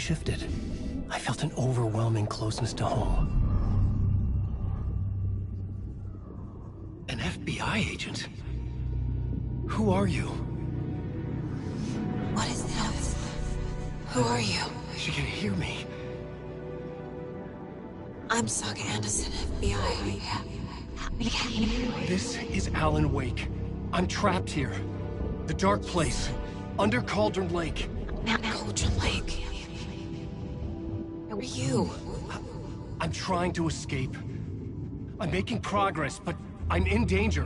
shifted. I felt an overwhelming closeness to home. An FBI agent? Who are you? What is this? Who are you? She can hear me. I'm Saga Anderson, FBI. This is Alan Wake. I'm trapped here. The dark place. Under Cauldron Lake. Now, Cauldron Lake. Who are you? I'm trying to escape. I'm making progress, but I'm in danger.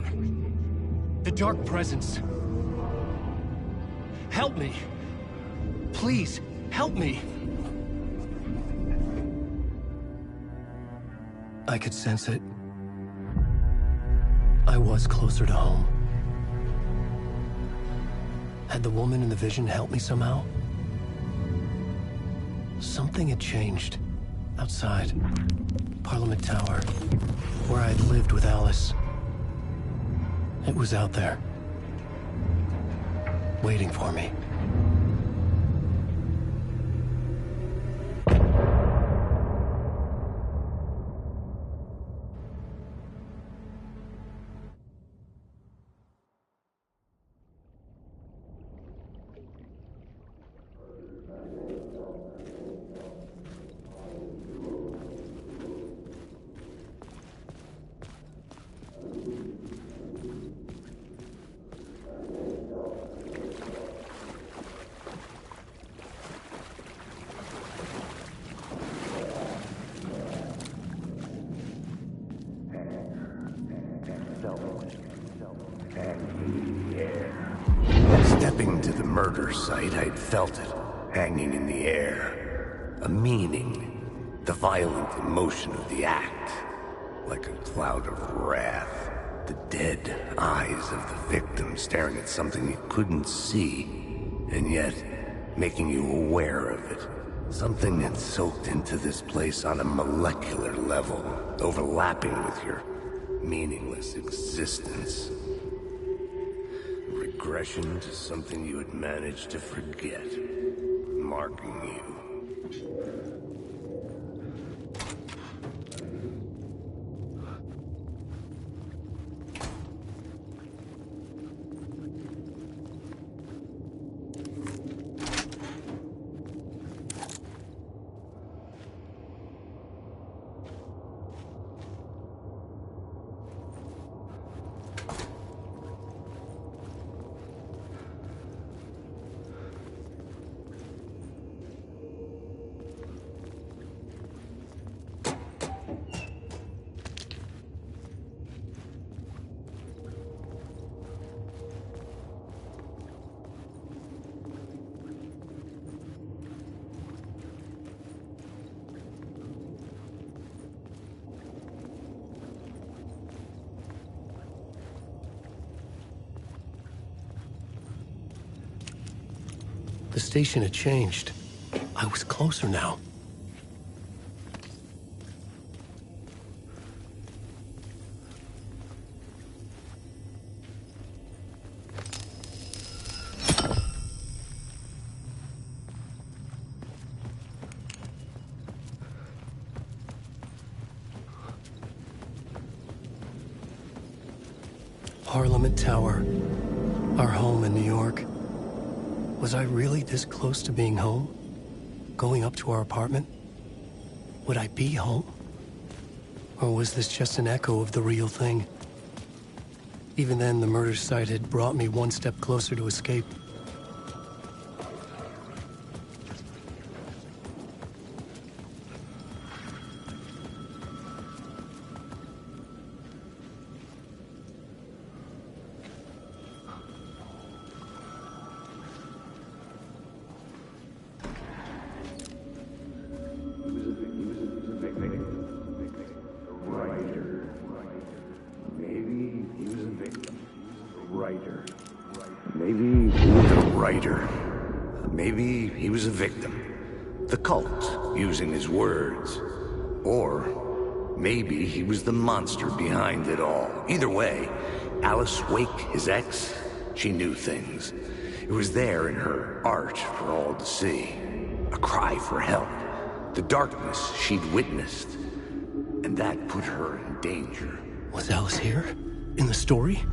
The Dark Presence. Help me. Please, help me. I could sense it. I was closer to home. Had the woman in the vision helped me somehow? Something had changed. Outside. Parliament Tower. Where I'd lived with Alice. It was out there. Waiting for me. Stepping to the murder site, I'd felt it, hanging in the air. A meaning, the violent emotion of the act, like a cloud of wrath. The dead eyes of the victim staring at something you couldn't see, and yet making you aware of it. Something had soaked into this place on a molecular level, overlapping with your meaningless existence. Regression to something you had managed to forget, marking you. The station had changed. I was closer now. Parliament Tower, our home in New York. Was I really this close to being home? Going up to our apartment? Would I be home? Or was this just an echo of the real thing? Even then, the murder site had brought me one step closer to escape. Maybe he was a writer. Maybe he was a victim. The cult, using his words. Or maybe he was the monster behind it all. Either way, Alice Wake, his ex, she knew things. It was there in her art for all to see. A cry for help. The darkness she'd witnessed. And that put her in danger. Was Alice here? In the story?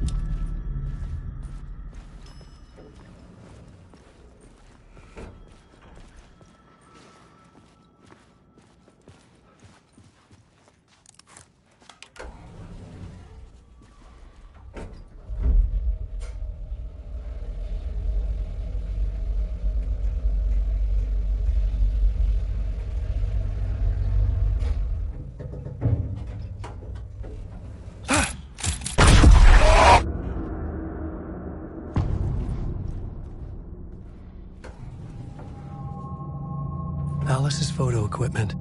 Alice's photo equipment,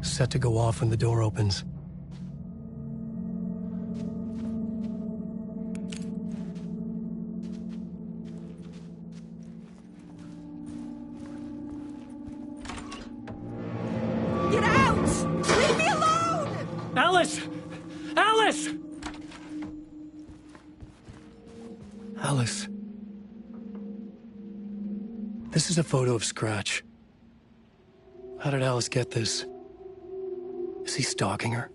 set to go off when the door opens. Get out! Leave me alone! Alice! Alice! Alice. This is a photo of Scratch. How did Alice get this? Is he stalking her?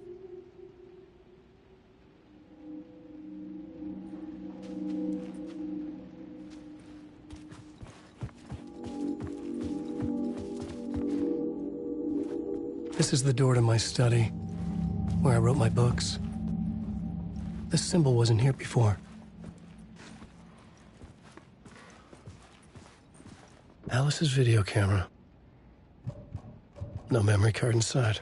This is the door to my study, where I wrote my books. This symbol wasn't here before. Alice's video camera. No memory card inside.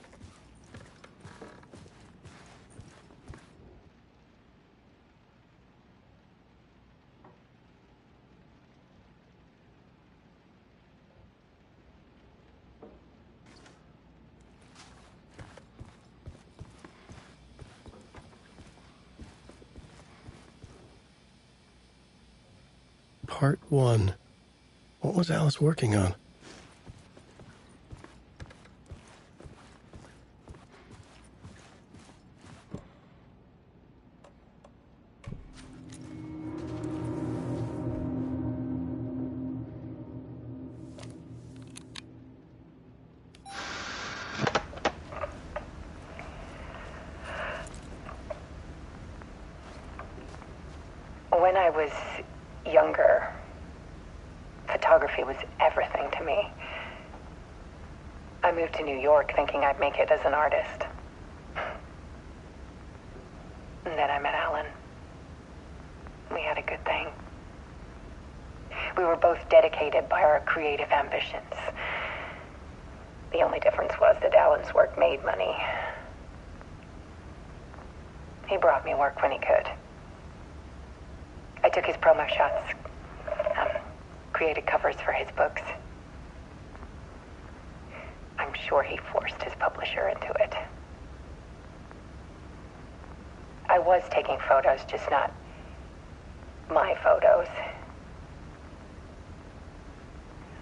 Part 1. What was Alice working on? When I was younger, photography was everything to me. I moved to New York thinking I'd make it as an artist. And then I met Alan. We had a good thing. We were both dedicated by our creative ambitions. The only difference was that Alan's work made money. He brought me work when he could. I took his promo shots, created covers for his books. I'm sure he forced his publisher into it. I was taking photos, just not my photos.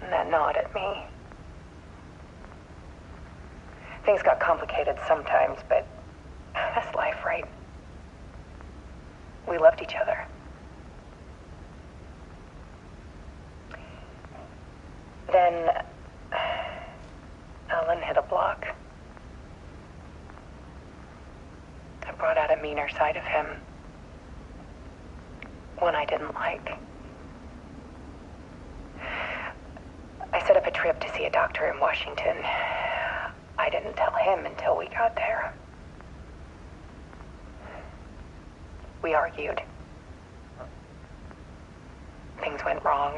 And that gnawed at me. Things got complicated sometimes, but that's life, right? We loved each other. Then Alan hit a block. I brought out a meaner side of him. One I didn't like. I set up a trip to see a doctor in Washington. I didn't tell him until we got there. We argued. Things went wrong.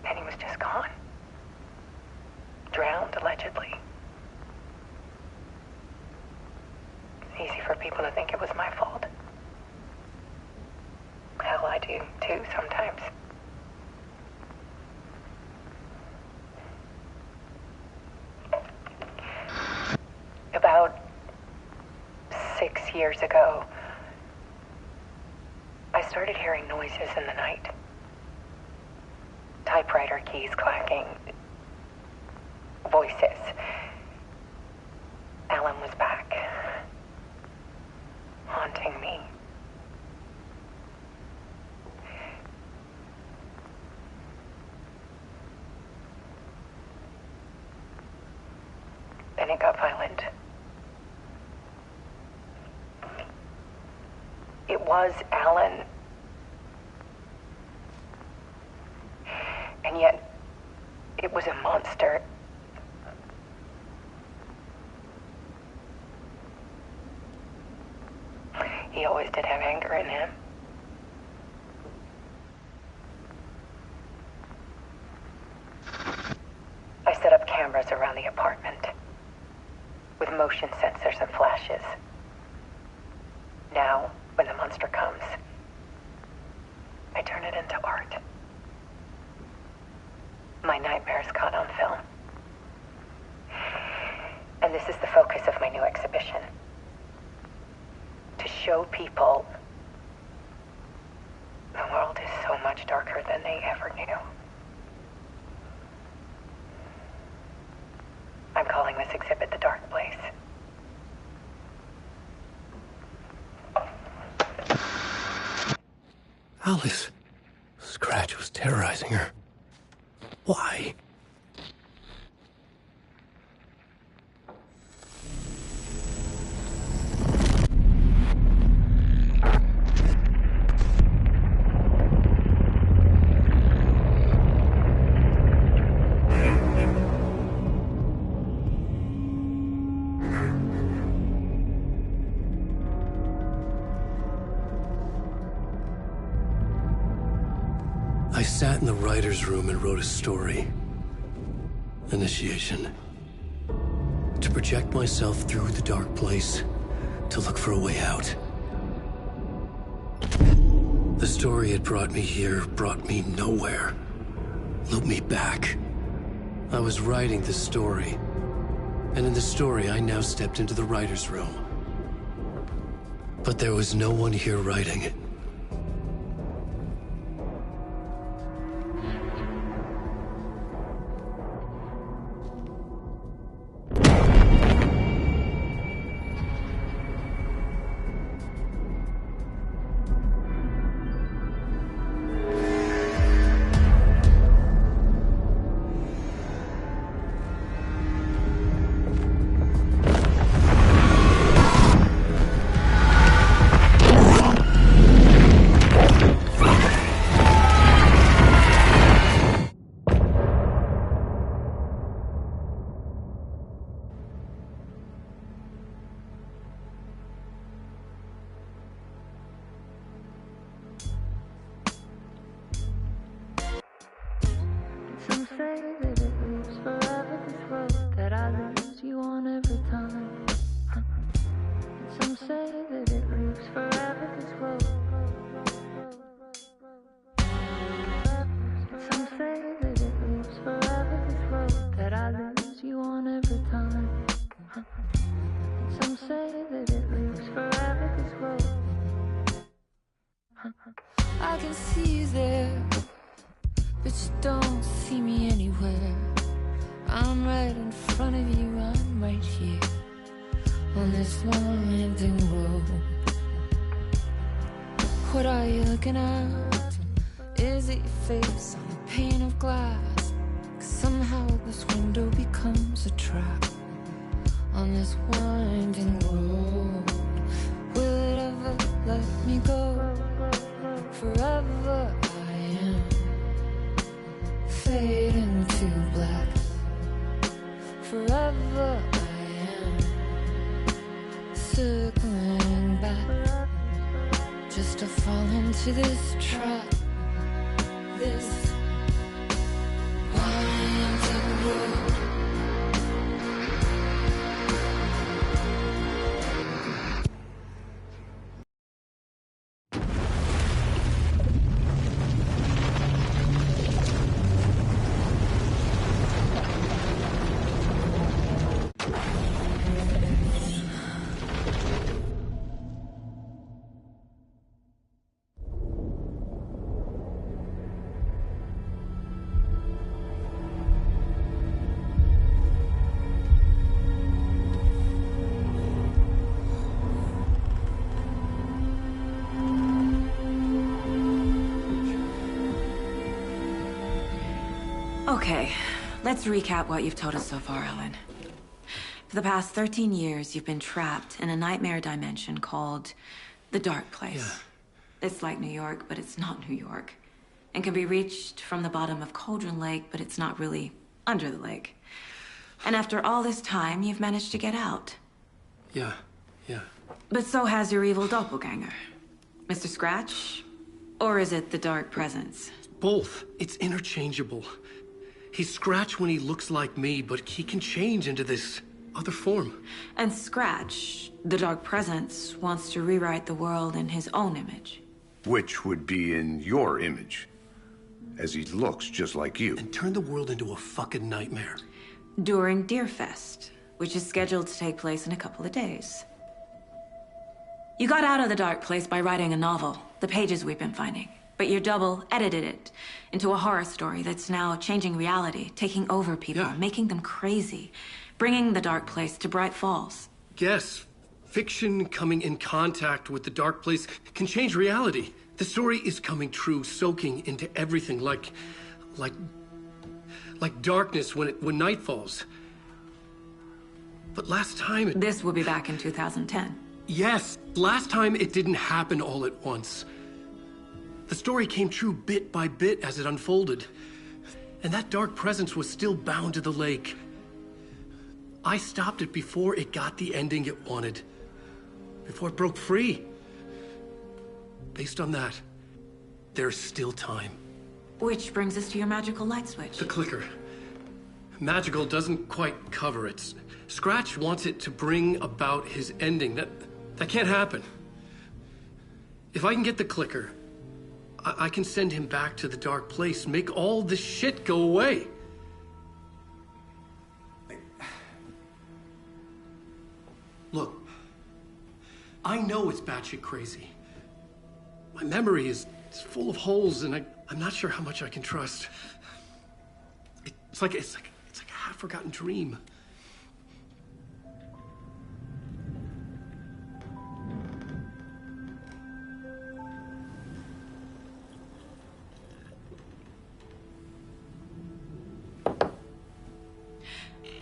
And he was just gone. Drowned, allegedly. Easy for people to think it was my fault. Hell, I do too, sometimes. About 6 years ago, I started hearing noises in the night. Typewriter keys clacking. Voices. Alan was back. Haunting me. when it got violent. It was Alan. And yet, it was a monster. He always did have anger in him. I set up cameras around the apartment with motion sensors and flashes. Now, when the monster comes, I turn it into art. My nightmares caught on film. And this is the focus of my new exhibition. To show people the world is so much darker than they ever knew. I'm calling this exhibit The Dark Place. Alice. Scratch was terrorizing her. Why? I sat in the writer's room and wrote a story. Initiation. To project myself through the dark place, to look for a way out. The story had brought me here, brought me nowhere. Looped me back. I was writing the story. And in the story, I now stepped into the writer's room. But there was no one here writing it. Some say that it lives forever, this road that I lose you on every time. Some say that it lives forever, this road. Some say that it lives forever, this road that I lose you on every time. Some say that it lives forever, this road. I can see you there, but you don't see me anywhere. I'm right in front of you, I'm right here on this winding road. What are you looking at? Is it your face on a pane of glass? 'Cause somehow this window becomes a trap on this winding road. Will it ever let me go? Forever I am fading to black. Forever I am circling back, just to fall into this trap. This winding road. Okay, let's recap what you've told us so far, Ellen. For the past 13 years, you've been trapped in a nightmare dimension called the Dark Place. Yeah. It's like New York, but it's not New York. And can be reached from the bottom of Cauldron Lake, but it's not really under the lake. And after all this time, you've managed to get out. Yeah. But so has your evil doppelganger. Mr. Scratch? Or is it the Dark Presence? Both. It's interchangeable. He's Scratch when he looks like me, but he can change into this other form. And Scratch, the Dark Presence, wants to rewrite the world in his own image. Which would be in your image, as he looks just like you. And turn the world into a fucking nightmare. During Deerfest, which is scheduled to take place in a couple of days. You got out of the Dark Place by writing a novel, The Pages We've Been Finding. But your double edited it into a horror story that's now changing reality, taking over people, Yeah. making them crazy, bringing the Dark Place to Bright Falls. Yes, fiction coming in contact with the Dark Place can change reality. The story is coming true, soaking into everything like darkness when night falls. But last time it... This will be back in 2010. Yes, last time it didn't happen all at once. The story came true bit by bit as it unfolded. And that dark presence was still bound to the lake. I stopped it before it got the ending it wanted. Before it broke free. Based on that, there's still time. Which brings us to your magical light switch. The clicker. Magical doesn't quite cover it. Scratch wants it to bring about his ending. That can't happen. If I can get the clicker, I can send him back to the Dark Place, make all this shit go away. Look, I know it's batshit crazy. My memory is full of holes, and I'm not sure how much I can trust. It's like a half-forgotten dream.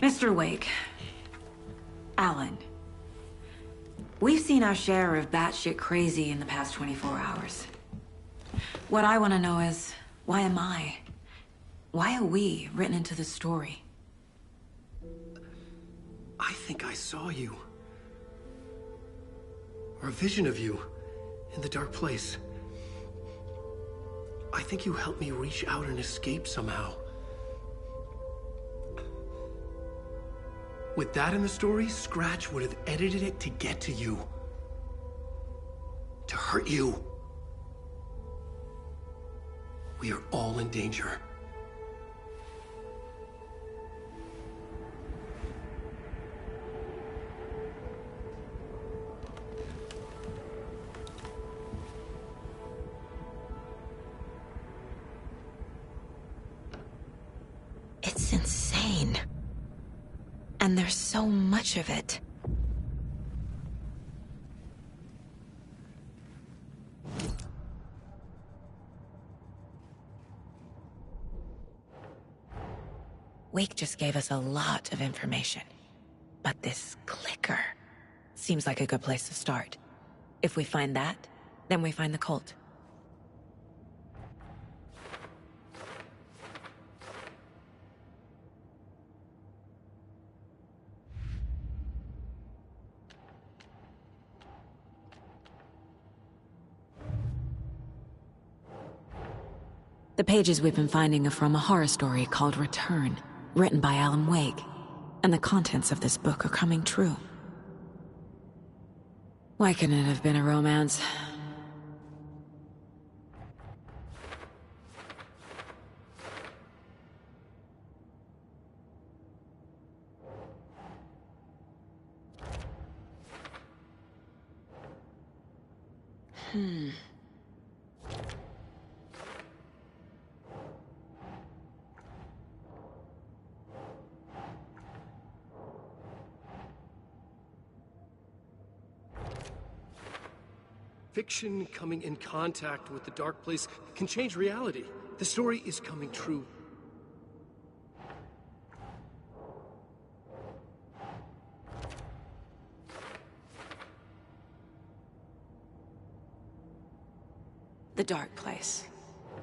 Mr. Wake. Alan. We've seen our share of batshit crazy in the past 24 hours. What I want to know is, why am I? Why are we written into the story? I think I saw you. Or a vision of you in the Dark Place. I think you helped me reach out and escape somehow. With that in the story, Scratch would have edited it to get to you. To hurt you. We are all in danger. It's insane. And there's so much of it. Wake just gave us a lot of information. But this clicker seems like a good place to start. If we find that, then we find the cult. The pages we've been finding are from a horror story called Return, written by Alan Wake, and the contents of this book are coming true. Why couldn't it have been a romance? Fiction coming in contact with the Dark Place can change reality. The story is coming true. The Dark Place.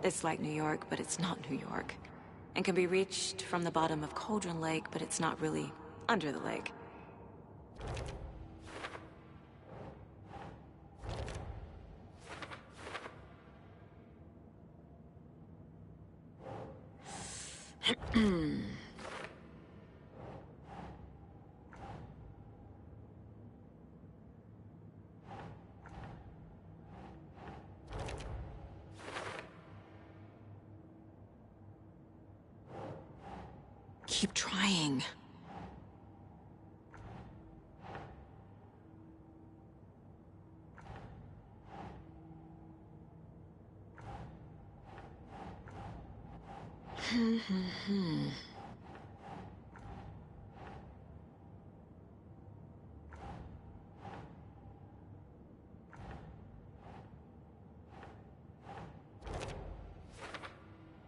It's like New York, but it's not New York. And can be reached from the bottom of Cauldron Lake, but it's not really under the lake. Keep trying.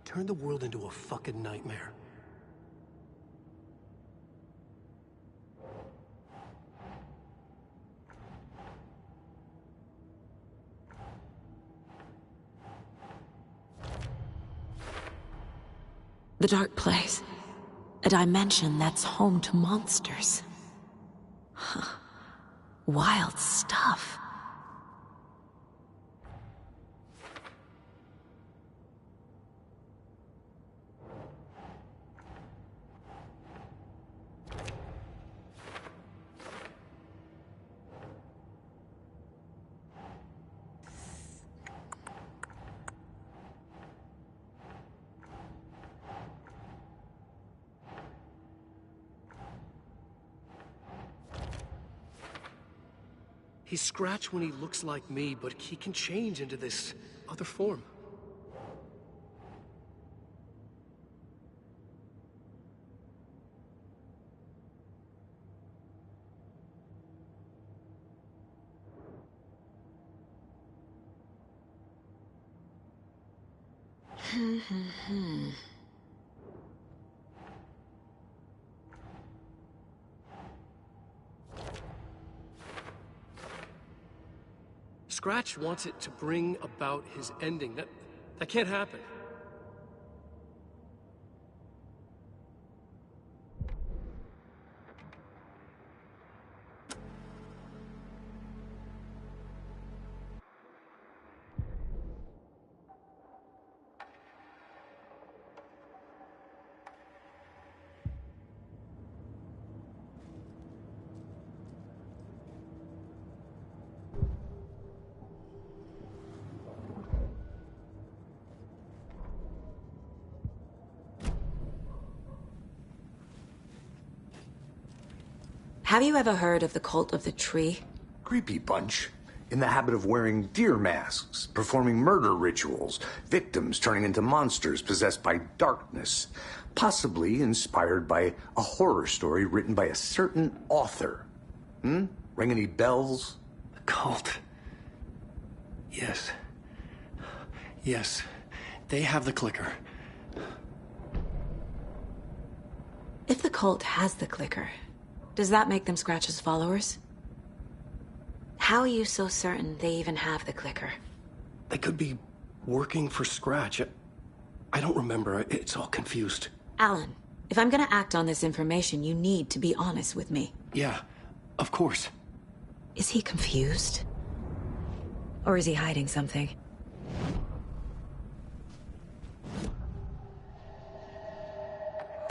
Turn the world into a fucking nightmare. The Dark Place. A dimension that's home to monsters. Huh. Wild stuff. He's Scratch when he looks like me, but he can change into this other form. Scratch wants it to bring about his ending. That can't happen. Have you ever heard of the Cult of the Tree? Creepy bunch. In the habit of wearing deer masks, performing murder rituals, victims turning into monsters possessed by darkness, possibly inspired by a horror story written by a certain author. Ring any bells? The cult. Yes. Yes. They have the clicker. If the cult has the clicker, does that make them Scratch's followers? How are you so certain they even have the clicker? They could be working for Scratch. I don't remember. It's all confused. Alan, if I'm gonna act on this information, you need to be honest with me. Yeah, of course. Is he confused? Or is he hiding something?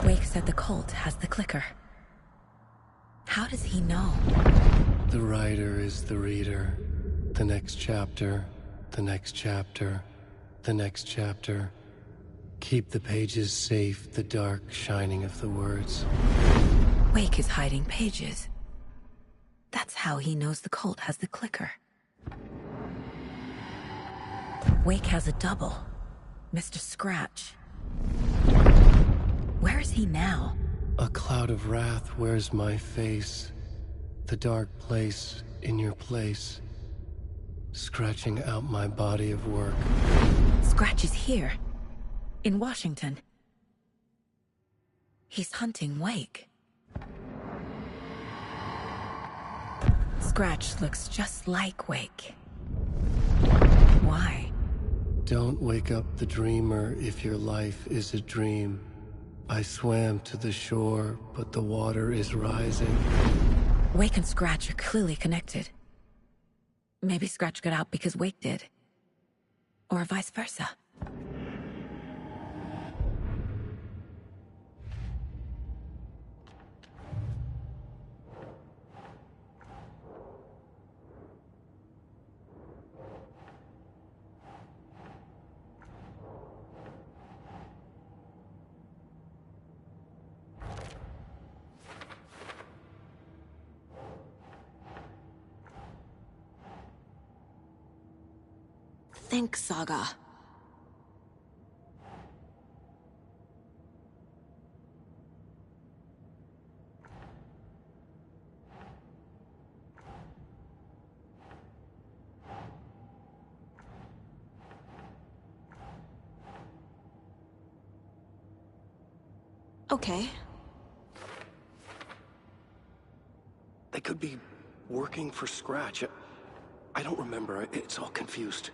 Wake said the cult has the clicker. How does he know? The writer is the reader. The next chapter, the next chapter, the next chapter. Keep the pages safe, the dark shining of the words. Wake is hiding pages. That's how he knows the cult has the clicker. Wake has a double. Mr. Scratch. Where is he now? A cloud of wrath wears my face. The dark place in your place. Scratching out my body of work. Scratch is here. In Washington. He's hunting Wake. Scratch looks just like Wake. Why? Don't wake up the dreamer if your life is a dream. I swam to the shore, but the water is rising. Wake and Scratch are clearly connected. Maybe Scratch got out because Wake did. Or vice versa. Think, Saga. Okay. They could be working for Scratch. I don't remember. It's all confused.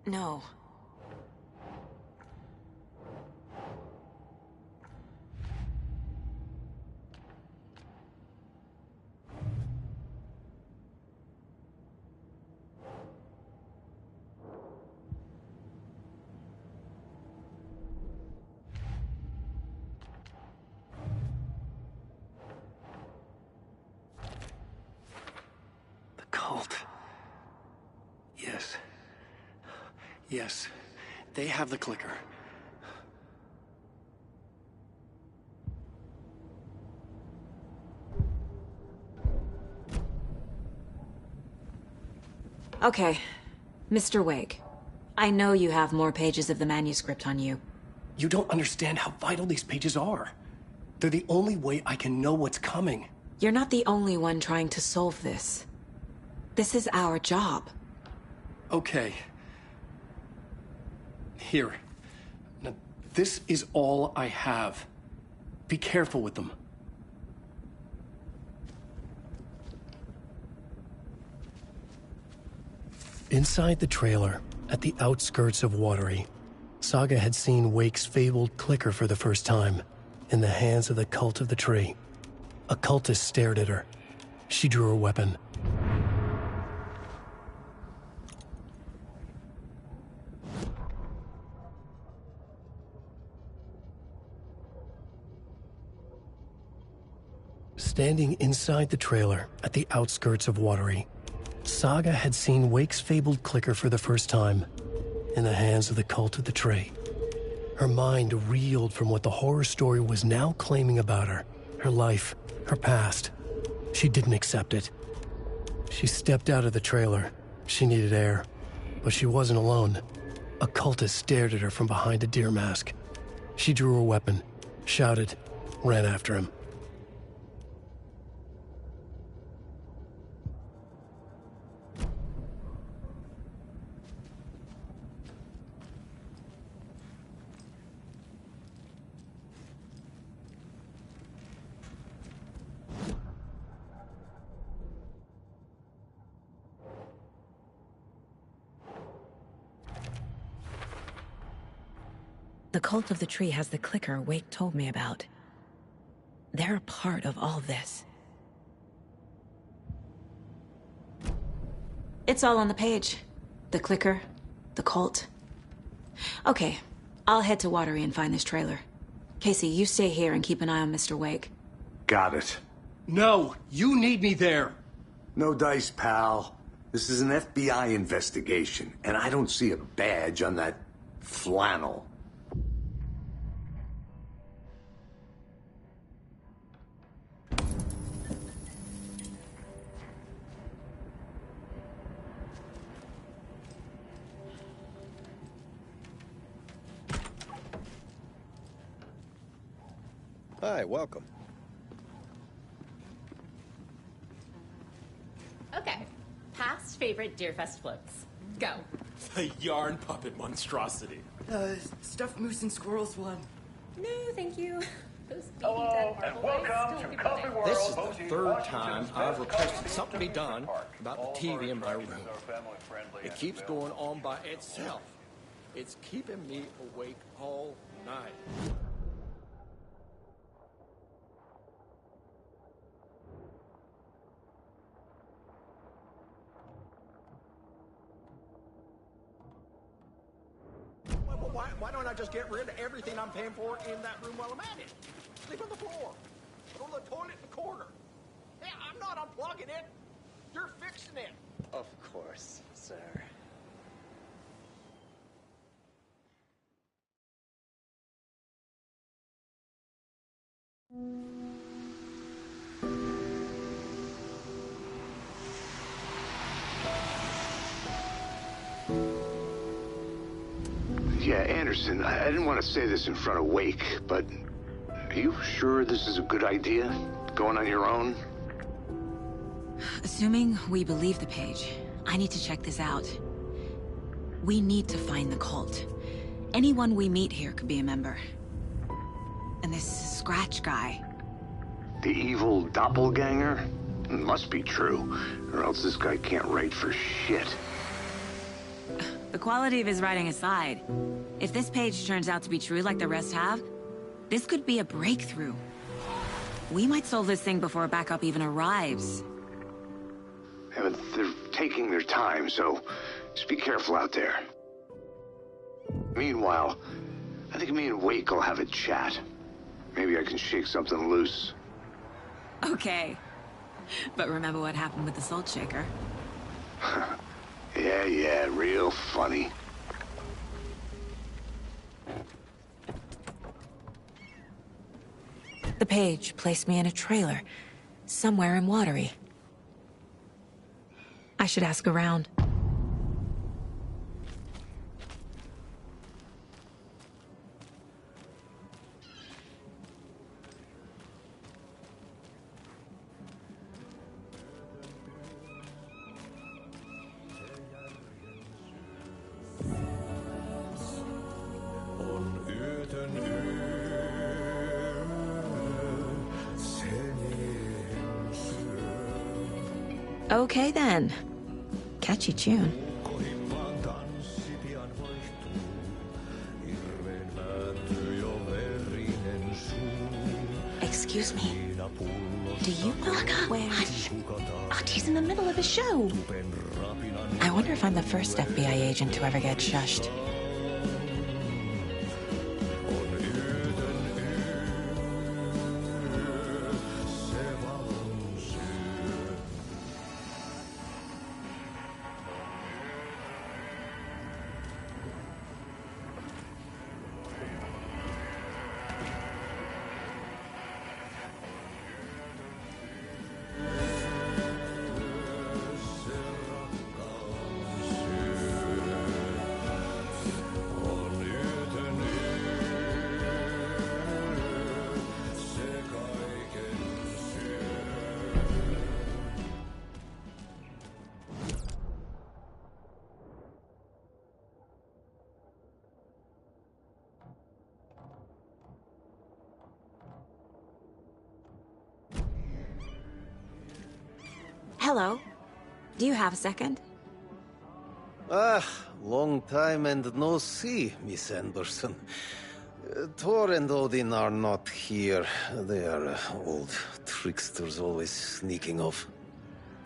No. The cult. Yes. Yes. They have the clicker. Okay. Mr. Wake. I know you have more pages of the manuscript on you. You don't understand how vital these pages are. They're the only way I can know what's coming. You're not the only one trying to solve this. This is our job. Okay. Here. Now, this is all I have. Be careful with them. Inside the trailer, at the outskirts of Watery, Saga had seen Wake's fabled clicker for the first time, in the hands of the Cult of the Tree. A cultist stared at her. She drew her weapon. Standing inside the trailer at the outskirts of Watery, Saga had seen Wake's fabled clicker for the first time, in the hands of the Cult of the Tree. Her mind reeled from what the horror story was now claiming about her, her life, her past. She didn't accept it. She stepped out of the trailer. She needed air. But she wasn't alone. A cultist stared at her from behind a deer mask. She drew her weapon, shouted, ran after him. The Cult of the Tree has the clicker Wake told me about. They're a part of all this. It's all on the page. The clicker, the cult. Okay, I'll head to Watery and find this trailer. Casey, you stay here and keep an eye on Mr. Wake. Got it. No, you need me there. No dice, pal. This is an FBI investigation, and I don't see a badge on that flannel. Hi, welcome. Okay, past favorite Deerfest floats. Go. The yarn puppet monstrosity. Stuffed moose and squirrels one. No, thank you. Those baby Hello, dead and marble welcome eyes to still Coffee keep World. This is the hosting third Washington's time best I've requested coffee something be done park. about All the of our TV in my room. attractions are family-friendly It and keeps available going on by itself. It's keeping me awake all night. Why don't I just get rid of everything I'm paying for in that room while I'm at it? Sleep on the floor. Go to the toilet in the corner. Hey, I'm not unplugging it. You're fixing it. Of course, sir. Yeah, Anderson, I didn't want to say this in front of Wake, but are you sure this is a good idea? Going on your own? Assuming we believe the page, I need to check this out. We need to find the cult. Anyone we meet here could be a member. And this Scratch guy. The evil doppelganger? Must be true, or else this guy can't write for shit. The quality of his writing aside, if this page turns out to be true like the rest have, this could be a breakthrough. We might solve this thing before backup even arrives. Yeah, but they're taking their time, so just be careful out there. Meanwhile, I think me and Wake will have a chat. Maybe I can shake something loose. Okay. But remember what happened with the Salt Shaker? Yeah, real funny. The page placed me in a trailer, somewhere in Watery. I should ask around. Okay then. Catchy tune. Excuse me. Do you know where... Hush! Archie's in the middle of a show. I wonder if I'm the first FBI agent to ever get shushed. Hello. Do you have a second? Long time and no see, Miss Anderson. Thor and Odin are not here. They are old tricksters always sneaking off.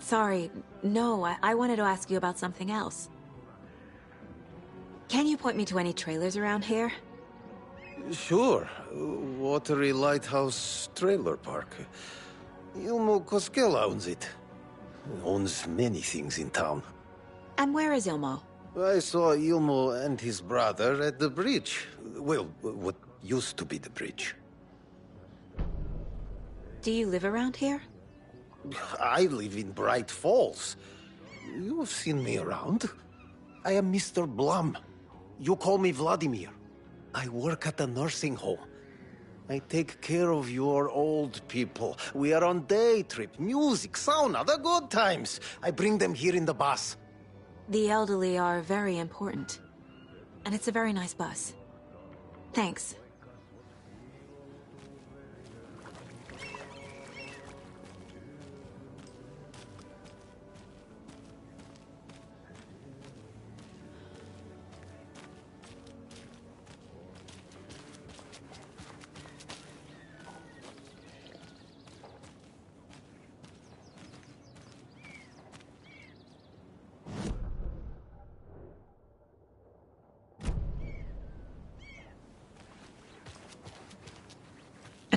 Sorry. No, I wanted to ask you about something else. Can you point me to any trailers around here? Sure. Watery Lighthouse Trailer Park. Ilmo Koskela owns it. Owns many things in town. And where is Ilmo? I saw Ilmo and his brother at the bridge. Well, what used to be the bridge. Do you live around here? I live in Bright Falls. You've seen me around. I am Mr. Blum. You call me Vladimir. I work at a nursing home. I take care of your old people. We are on day trip, music, sauna, the good times. I bring them here in the bus. The elderly are very important. And it's a very nice bus. Thanks.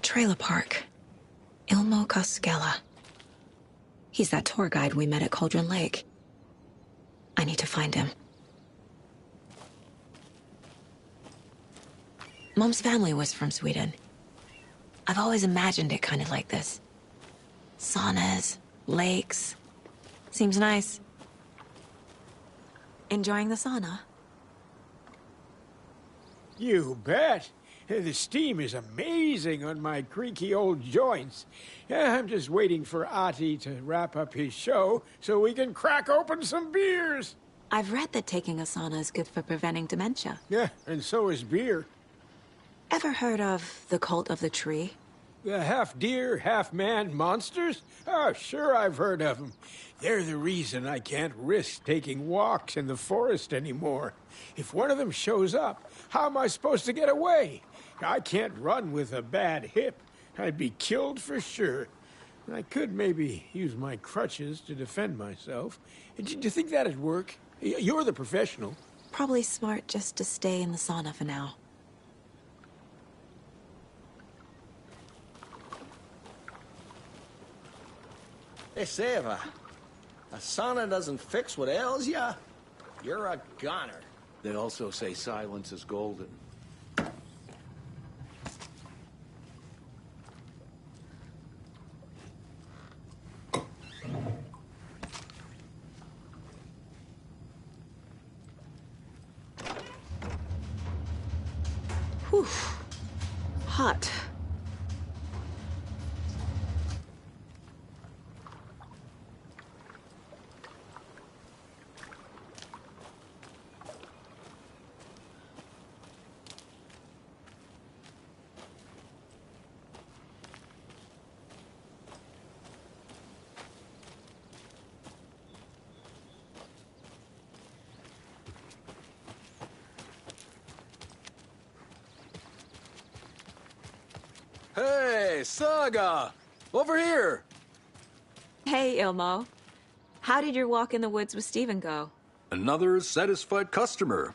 Trailer park. Ilmo Koskela. He's that tour guide we met at Cauldron Lake. I need to find him. Mom's family was from Sweden. I've always imagined it kind of like this. Saunas, lakes. Seems nice. Enjoying the sauna? You bet. The steam is amazing on my creaky old joints. I'm just waiting for Ati to wrap up his show so we can crack open some beers. I've read that taking a sauna is good for preventing dementia. Yeah, and so is beer. Ever heard of the Cult of the Tree? The half-deer, half-man monsters? Oh, sure I've heard of them. They're the reason I can't risk taking walks in the forest anymore. If one of them shows up, how am I supposed to get away? I can't run with a bad hip. I'd be killed for sure. I could maybe use my crutches to defend myself. Do you think that'd work? You're the professional. Probably smart just to stay in the sauna for now. They say if a sauna doesn't fix what ails ya, you're a goner. They also say silence is golden. Whew. Hot. Hey, Saga! Over here! Hey, Ilmo. How did your walk in the woods with Steven go? Another satisfied customer.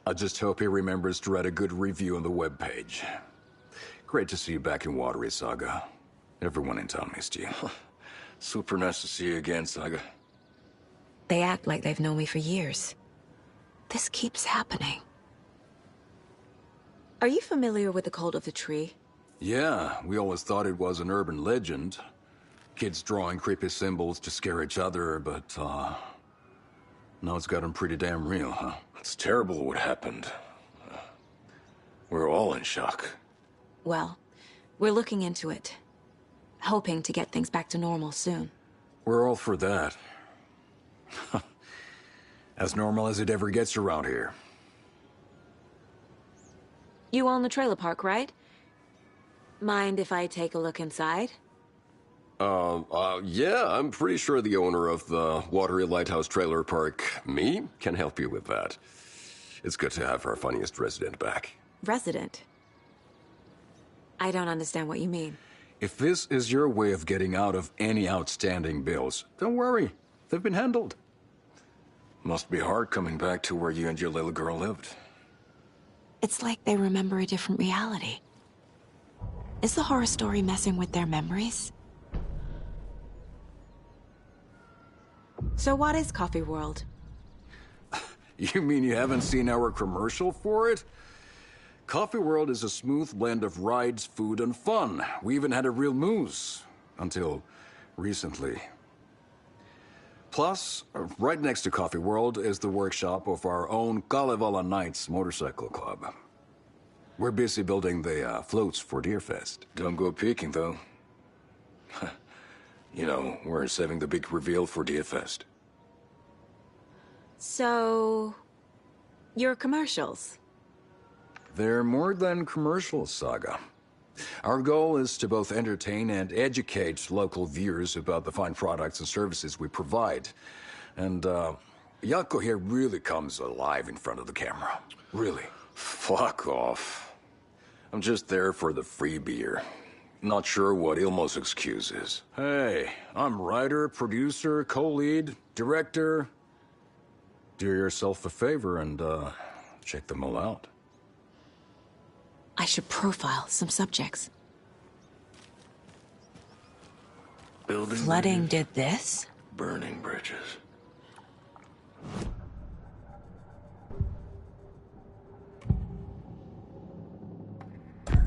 I just hope he remembers to write a good review on the webpage. Great to see you back in Watery, Saga. Everyone in town missed you. Super nice to see you again, Saga. They act like they've known me for years. This keeps happening. Are you familiar with the Cult of the Tree? Yeah, we always thought it was an urban legend. Kids drawing creepy symbols to scare each other, but, now it's gotten pretty damn real, huh? It's terrible what happened. We're all in shock. Well, we're looking into it. Hoping to get things back to normal soon. We're all for that. As normal as it ever gets around here. You own the trailer park, right? Mind if I take a look inside? Yeah, I'm pretty sure the owner of the Watery Lighthouse Trailer Park, me, can help you with that. It's good to have our funniest resident back. Resident? I don't understand what you mean. If this is your way of getting out of any outstanding bills, don't worry. They've been handled. Must be hard coming back to where you and your little girl lived. It's like they remember a different reality. Is the horror story messing with their memories? So what is Coffee World? You mean you haven't seen our commercial for it? Coffee World is a smooth blend of rides, food, and fun. We even had a real moose. Until recently. Plus, right next to Coffee World is the workshop of our own Kalevala Knights Motorcycle Club. We're busy building the floats for Deerfest. Don't go peeking, though. You know, we're saving the big reveal for Deerfest. So... your commercials? They're more than commercials, Saga. Our goal is to both entertain and educate local viewers about the fine products and services we provide. And, Jaakko here really comes alive in front of the camera. Really. Fuck off. I'm just there for the free beer. Not sure what Ilmo's excuse is. Hey, I'm writer, producer, co-lead, director. Do yourself a favor and, check them all out. I should profile some subjects. Building Flooding bridges, did this? burning bridges.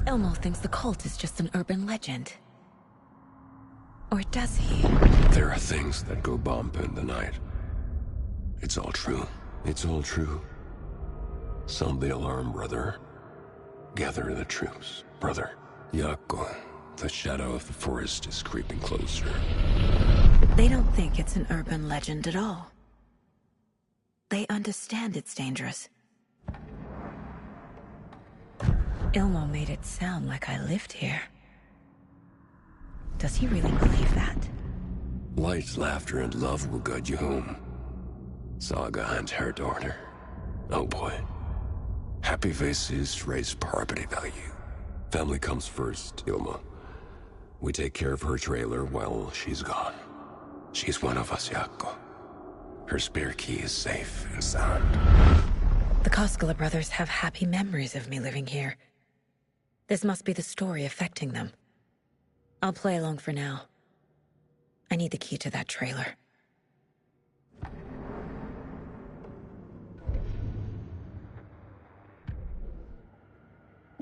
Ilmo thinks the cult is just an urban legend. Or does he? There are things that go bump in the night. It's all true. It's all true. Sound the alarm, brother. Gather the troops, brother. Jaakko, the shadow of the forest is creeping closer. They don't think it's an urban legend at all. They understand it's dangerous. Ilmo made it sound like I lived here. Does he really believe that? Light, laughter, and love will guide you home. Saga and her daughter. Oh boy. Happy faces raise property value. Family comes first, Ilma. We take care of her trailer while she's gone. She's one of us, Jaakko. Her spare key is safe and sound. The Koskela brothers have happy memories of me living here. This must be the story affecting them. I'll play along for now. I need the key to that trailer.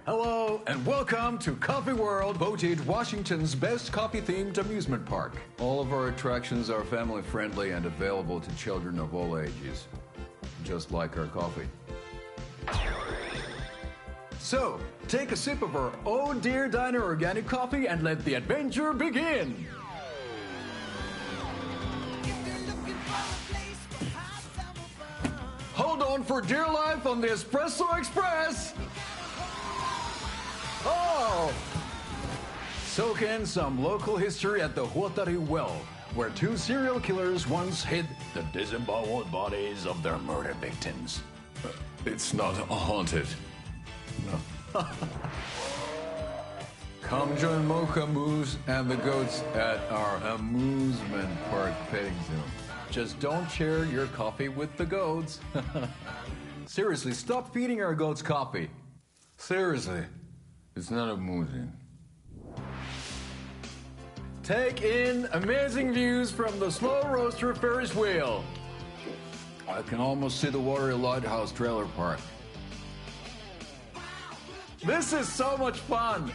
Hello, and welcome to Coffee World, voted Washington's best coffee-themed amusement park. All of our attractions are family-friendly and available to children of all ages, just like our coffee. So, take a sip of our Oh Dear Diner organic coffee and let the adventure begin! Hold on for dear life on the Espresso Express! Oh! Soak in some local history at the Huotari Well, where two serial killers once hid the disemboweled bodies of their murder victims. It's not haunted. No. Come join Mocha Moose and the goats at our amusement park petting zoo. Just don't share your coffee with the goats. Seriously, stop feeding our goats coffee. Seriously. It's not amusing. Take in amazing views from the Slow Roaster Ferris wheel. I can almost see the Watery Lighthouse trailer park. This is so much fun!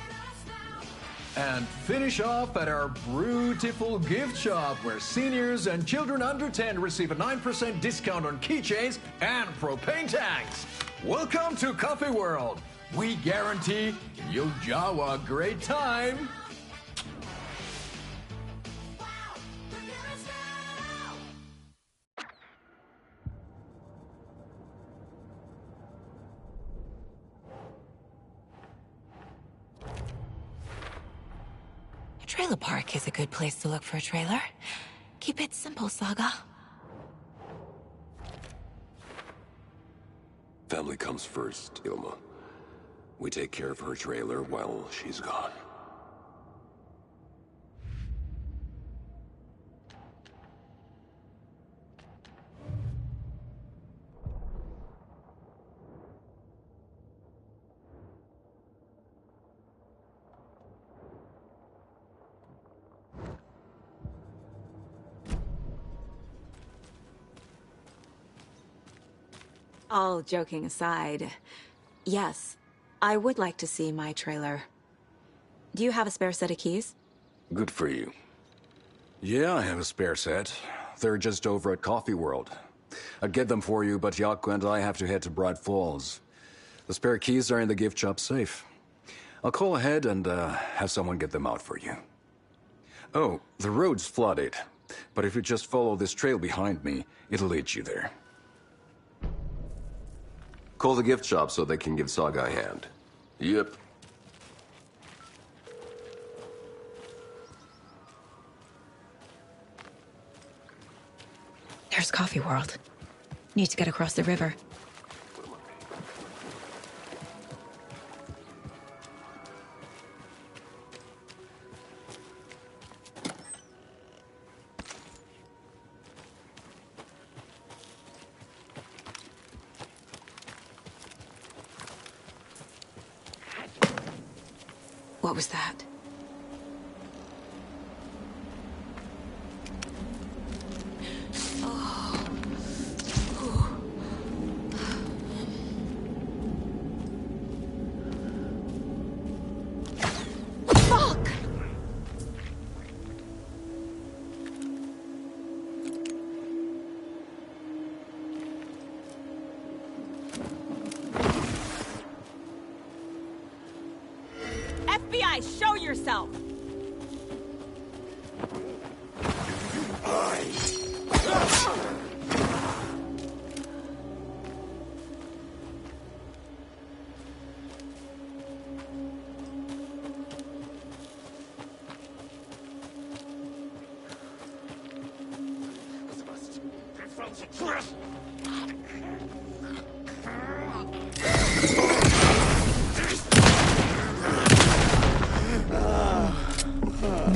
And finish off at our beautiful gift shop where seniors and children under 10 receive a 9% discount on keychains and propane tanks. Welcome to Coffee World. We guarantee you'll jaw a great time. A trailer park is a good place to look for a trailer. Keep it simple, Saga. Family comes first, Ilma. We take care of her trailer while she's gone. All joking aside, yes, I would like to see my trailer. Do you have a spare set of keys? Good for you. Yeah, I have a spare set. They're just over at Coffee World. I'd get them for you, but Jaakko and I have to head to Bright Falls. The spare keys are in the gift shop safe. I'll call ahead and have someone get them out for you. Oh, the road's flooded, but if you just follow this trail behind me, it'll lead you there. Call the gift shop so they can give Saga a hand. Yep. There's Coffee World. Need to get across the river. What was that? FBI, show yourself!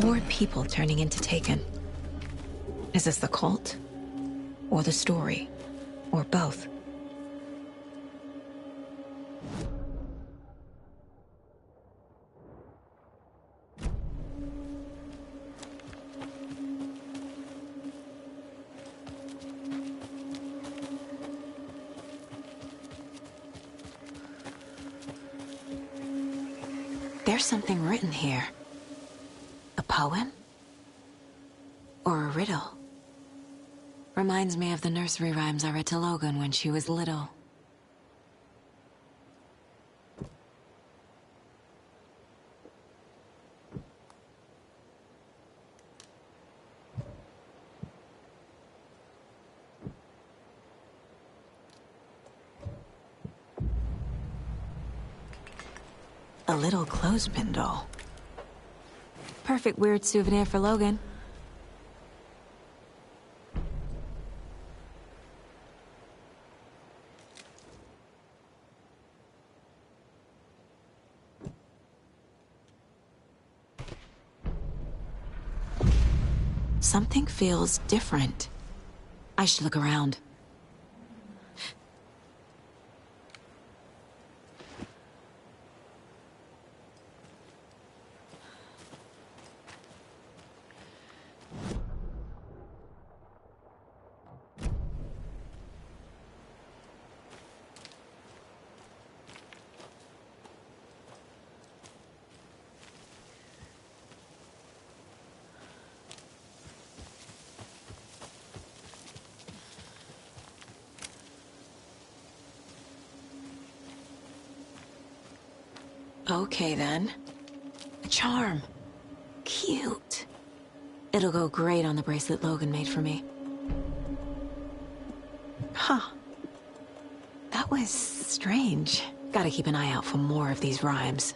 More people turning into Taken. Is this the cult? Or the story? Or both? There's something written here. A poem? Or a riddle? Reminds me of the nursery rhymes I read to Logan when she was little. A little clothespin doll. Perfect weird souvenir for Logan. Something feels different. I should look around. Okay, then. A charm. Cute. It'll go great on the bracelet Logan made for me. Huh. That was strange. Gotta keep an eye out for more of these rhymes.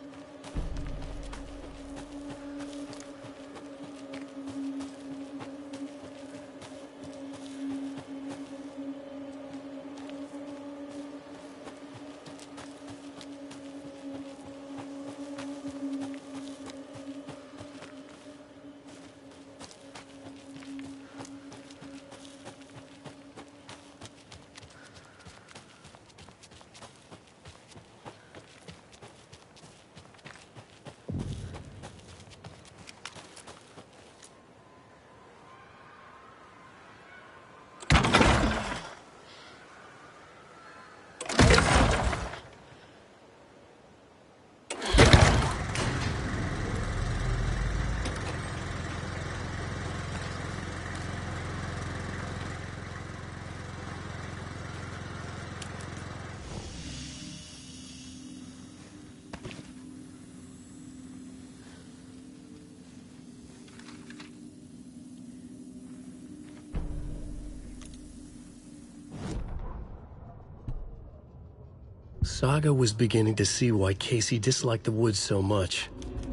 Saga was beginning to see why Casey disliked the woods so much.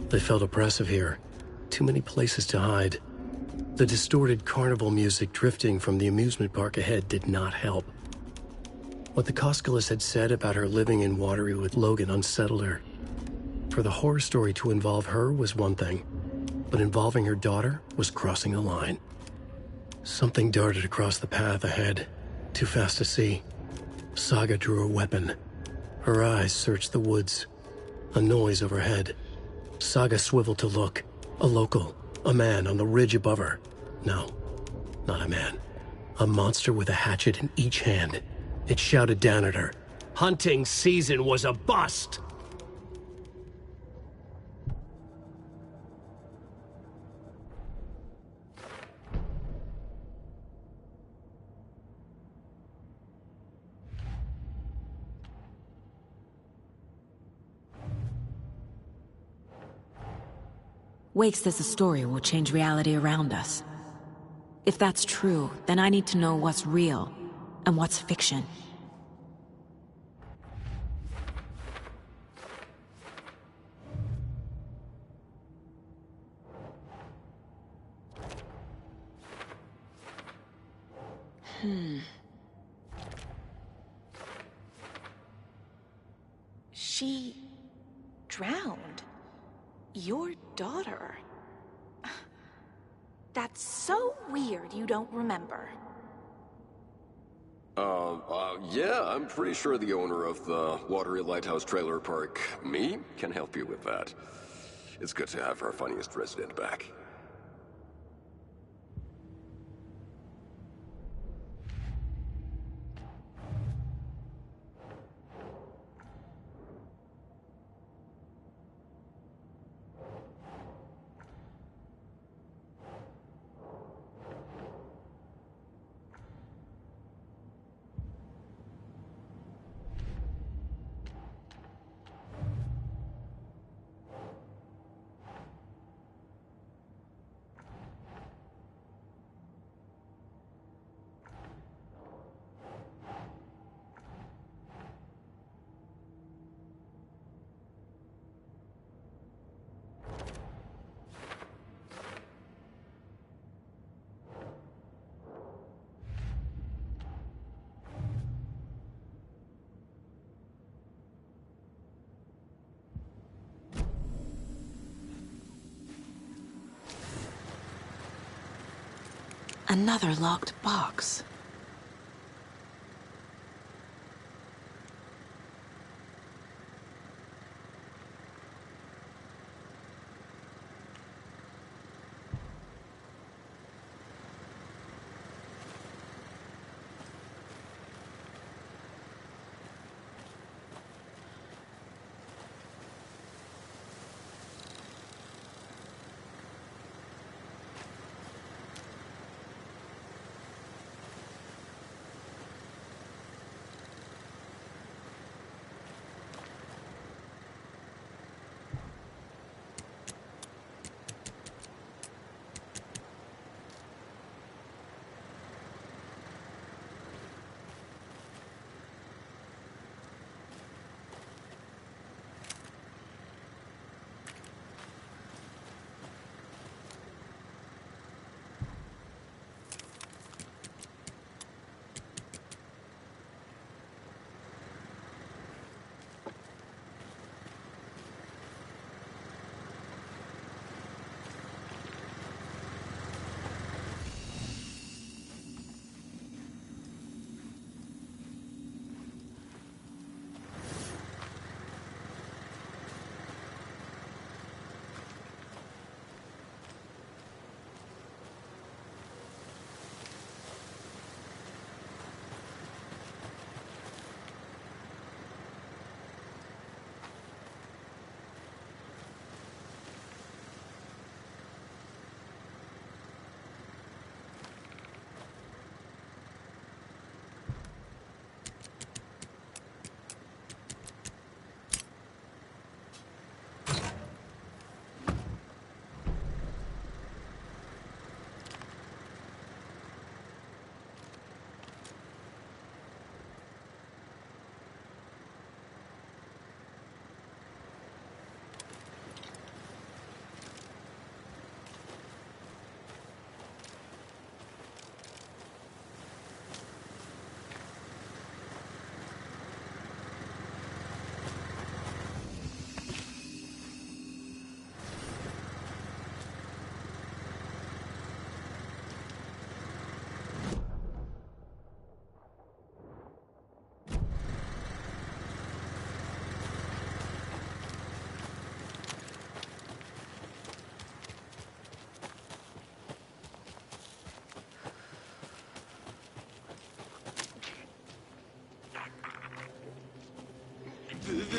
They felt oppressive here. Too many places to hide. The distorted carnival music drifting from the amusement park ahead did not help. What the Koskalis had said about her living in Watery with Logan unsettled her. For the horror story to involve her was one thing, but involving her daughter was crossing a line. Something darted across the path ahead, too fast to see. Saga drew her weapon. Her eyes searched the woods. A noise overhead. Saga swiveled to look. A local. A man on the ridge above her. No, not a man. A monster with a hatchet in each hand. It shouted down at her. Hunting season was a bust! Wake says the story will change reality around us. If that's true, then I need to know what's real and what's fiction. She drowned. Your daughter. That's so weird you don't remember. Yeah, I'm pretty sure the owner of the Watery Lighthouse Trailer Park, me, can help you with that. It's good to have our funniest resident back. Another locked box.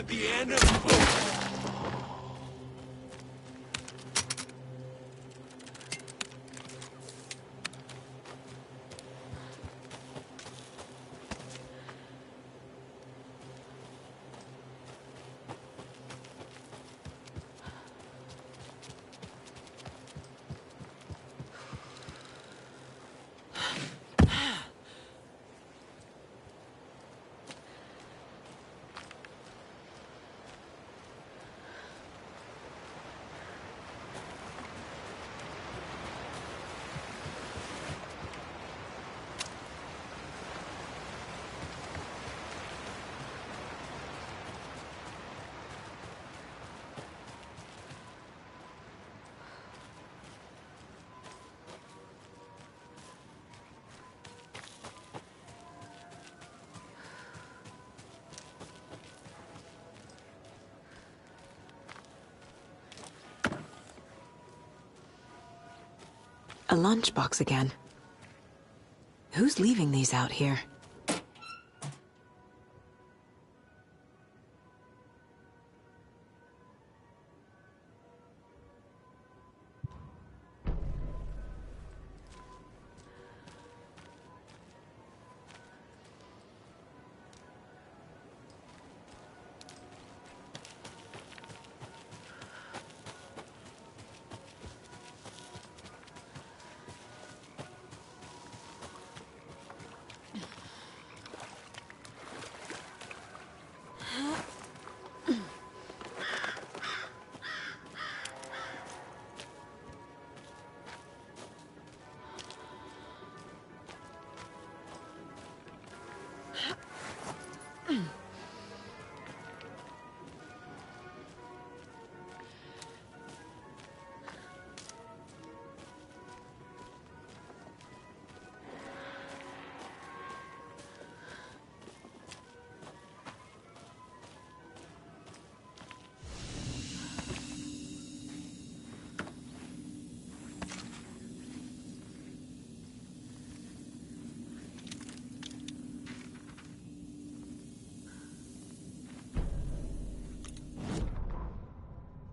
at the end of... A lunchbox again. Who's leaving these out here?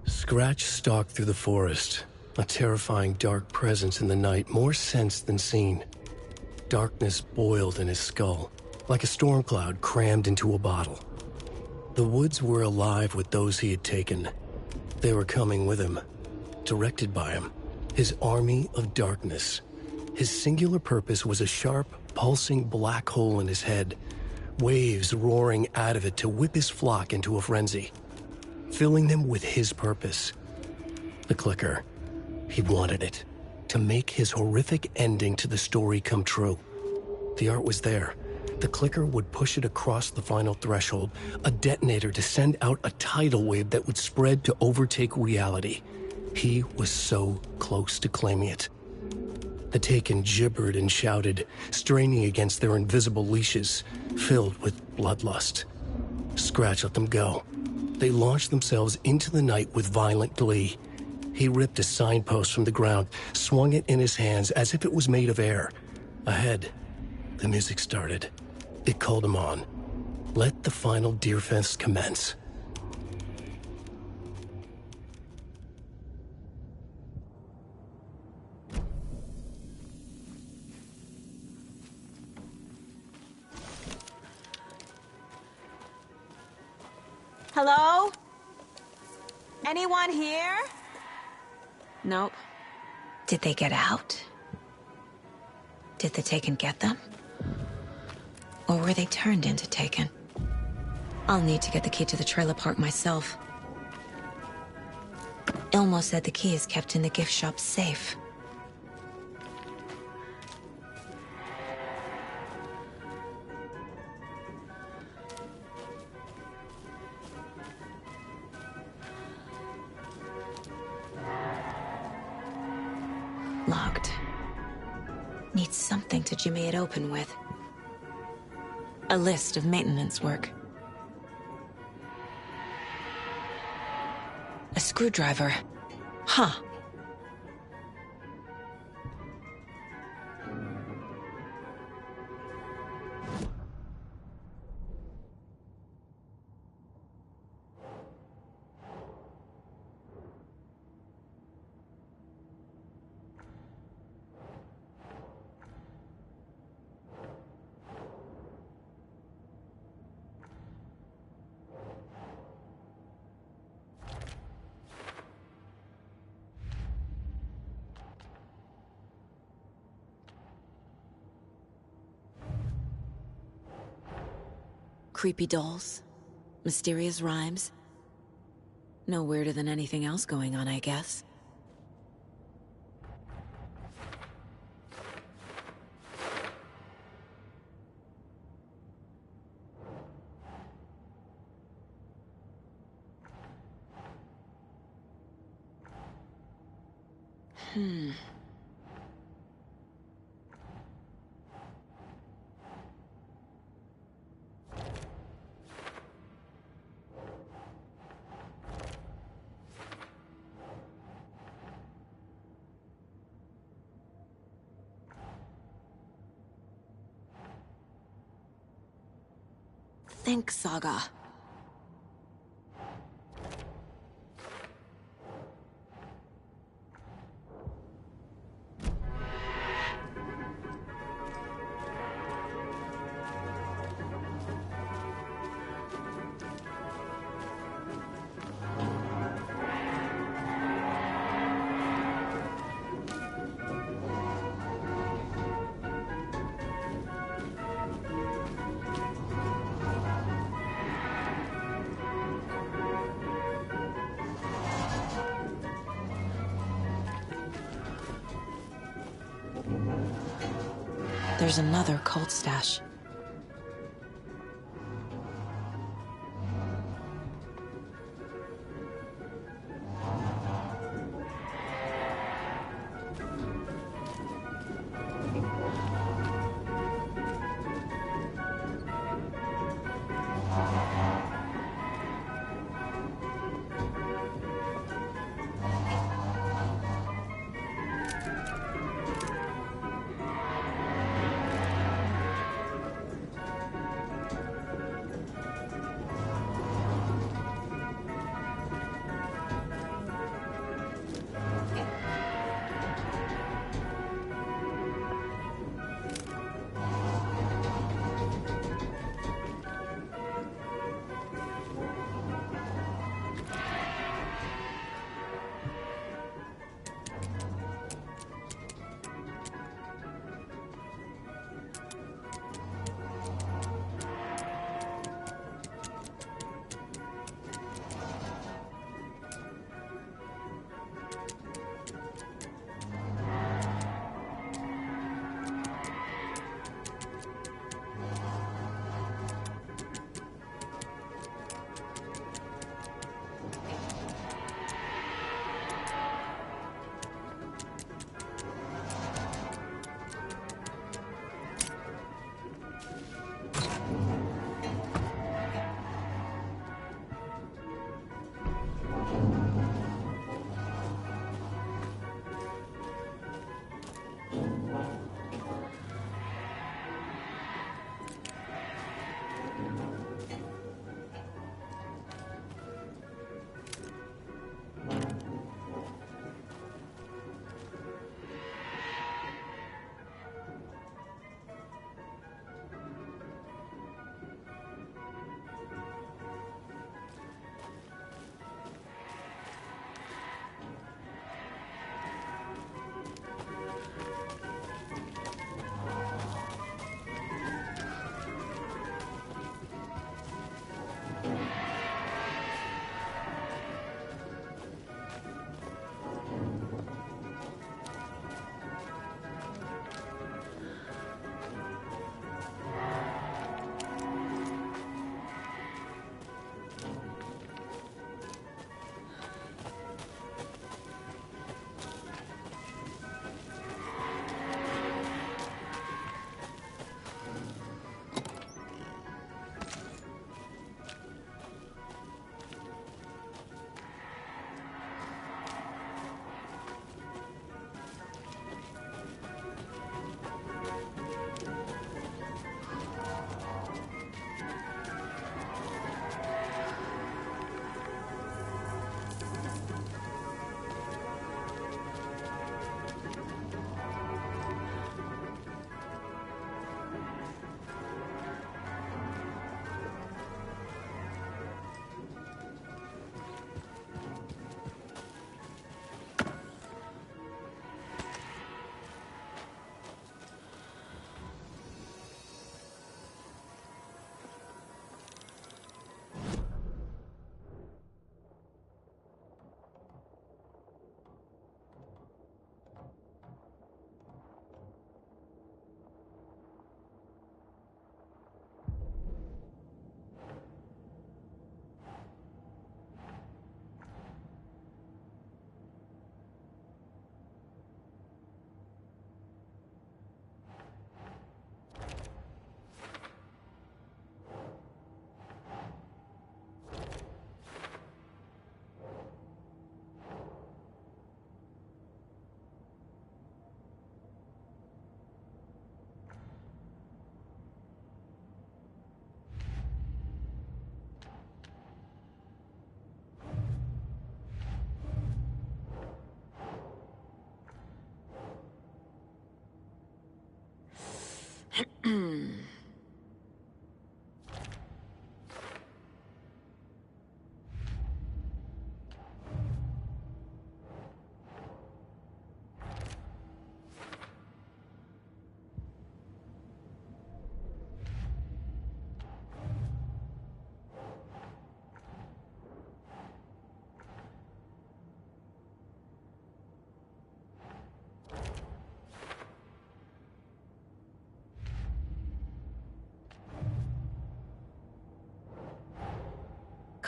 Scratch stalked through the forest, a terrifying dark presence in the night, more sensed than seen. Darkness boiled in his skull, like a storm cloud crammed into a bottle. The woods were alive with those he had taken. They were coming with him, directed by him, his army of darkness. His singular purpose was a sharp, pulsing black hole in his head, waves roaring out of it to whip his flock into a frenzy, filling them with his purpose. The clicker. He wanted it, to make his horrific ending to the story come true. The art was there. The clicker would push it across the final threshold, a detonator to send out a tidal wave that would spread to overtake reality. He was so close to claiming it. The Taken gibbered and shouted, straining against their invisible leashes, filled with bloodlust. Scratch let them go. They launched themselves into the night with violent glee. He ripped a signpost from the ground, swung it in his hands as if it was made of air. Ahead, the music started. It called him on. Let the final Deerfest commence. Hello? Anyone here? Nope. Did they get out? Did the Taken get them? Or were they turned into Taken? I'll need to get the key to the trailer park myself. Ilmo said the key is kept in the gift shop safe. Locked. Needs something to jimmy it open with. A list of maintenance work. A screwdriver. Huh. Creepy dolls. Mysterious rhymes. No weirder than anything else going on, I guess. Think, Saga. There's another cult stash.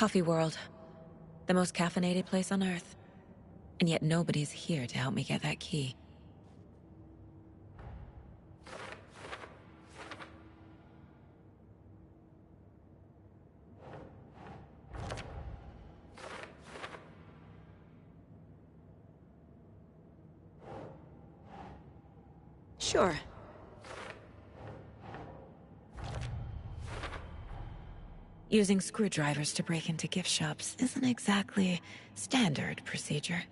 Coffee World. The most caffeinated place on Earth. And yet nobody's here to help me get that key. Sure. Using screwdrivers to break into gift shops isn't exactly standard procedure.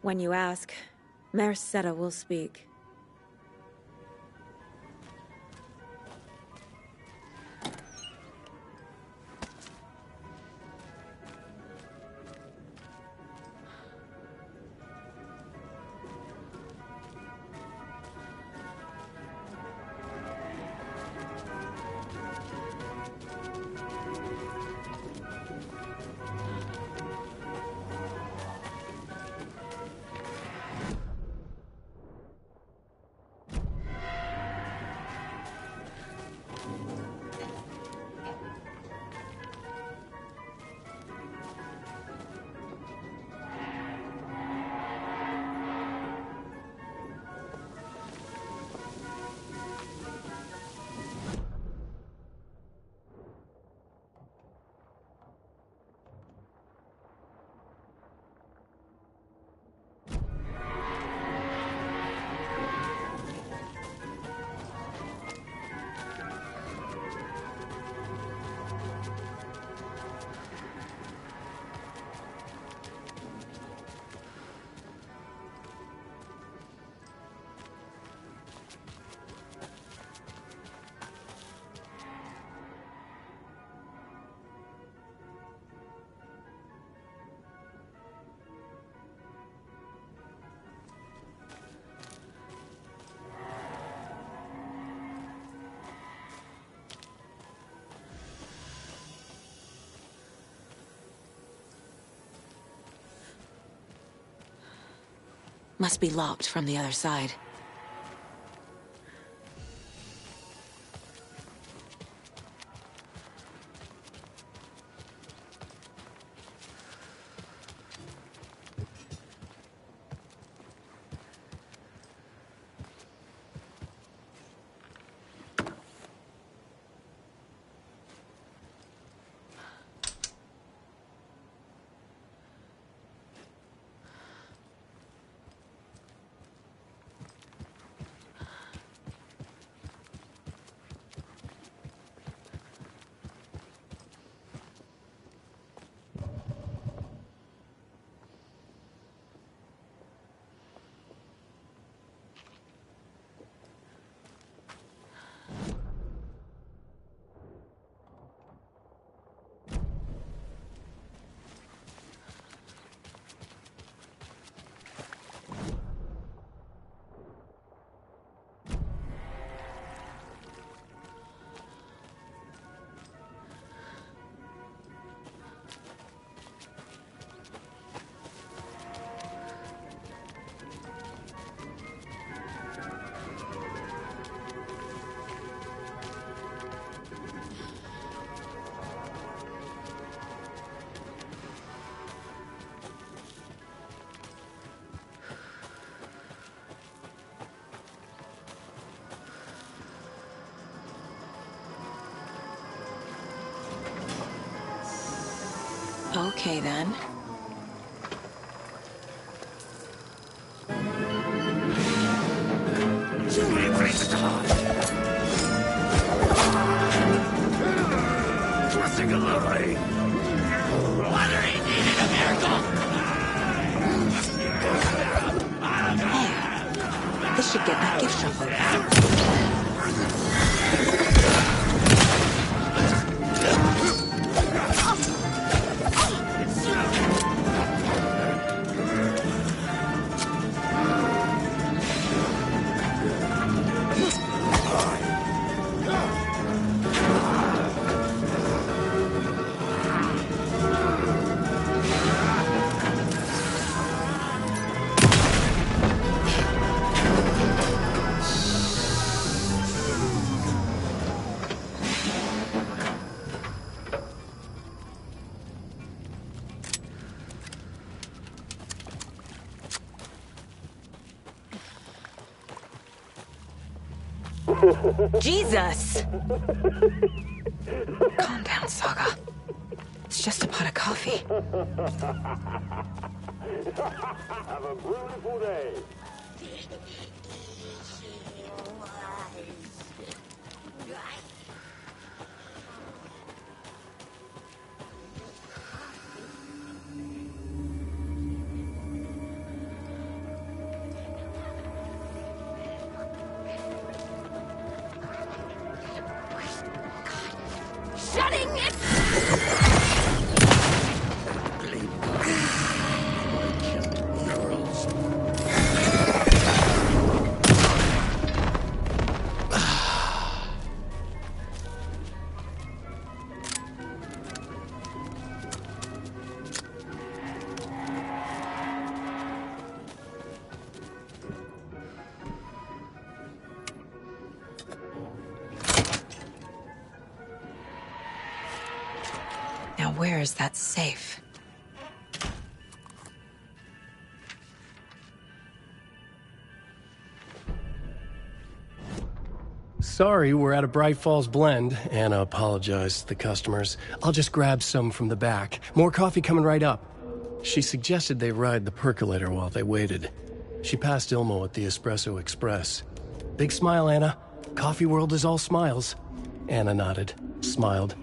When you ask, Merceda will speak. Must be locked from the other side. Okay, then. Hey, this should get that gift shop open. Jesus! Calm down, Saga. It's just a pot of coffee. Have a beautiful day. Shutting it! Now where is that safe? Sorry, we're at a Bright Falls blend. Anna apologized to the customers. I'll just grab some from the back. More coffee coming right up. She suggested they ride the percolator while they waited. She passed Ilmo at the Espresso Express. Big smile, Anna. Coffee world is all smiles. Anna nodded, smiled.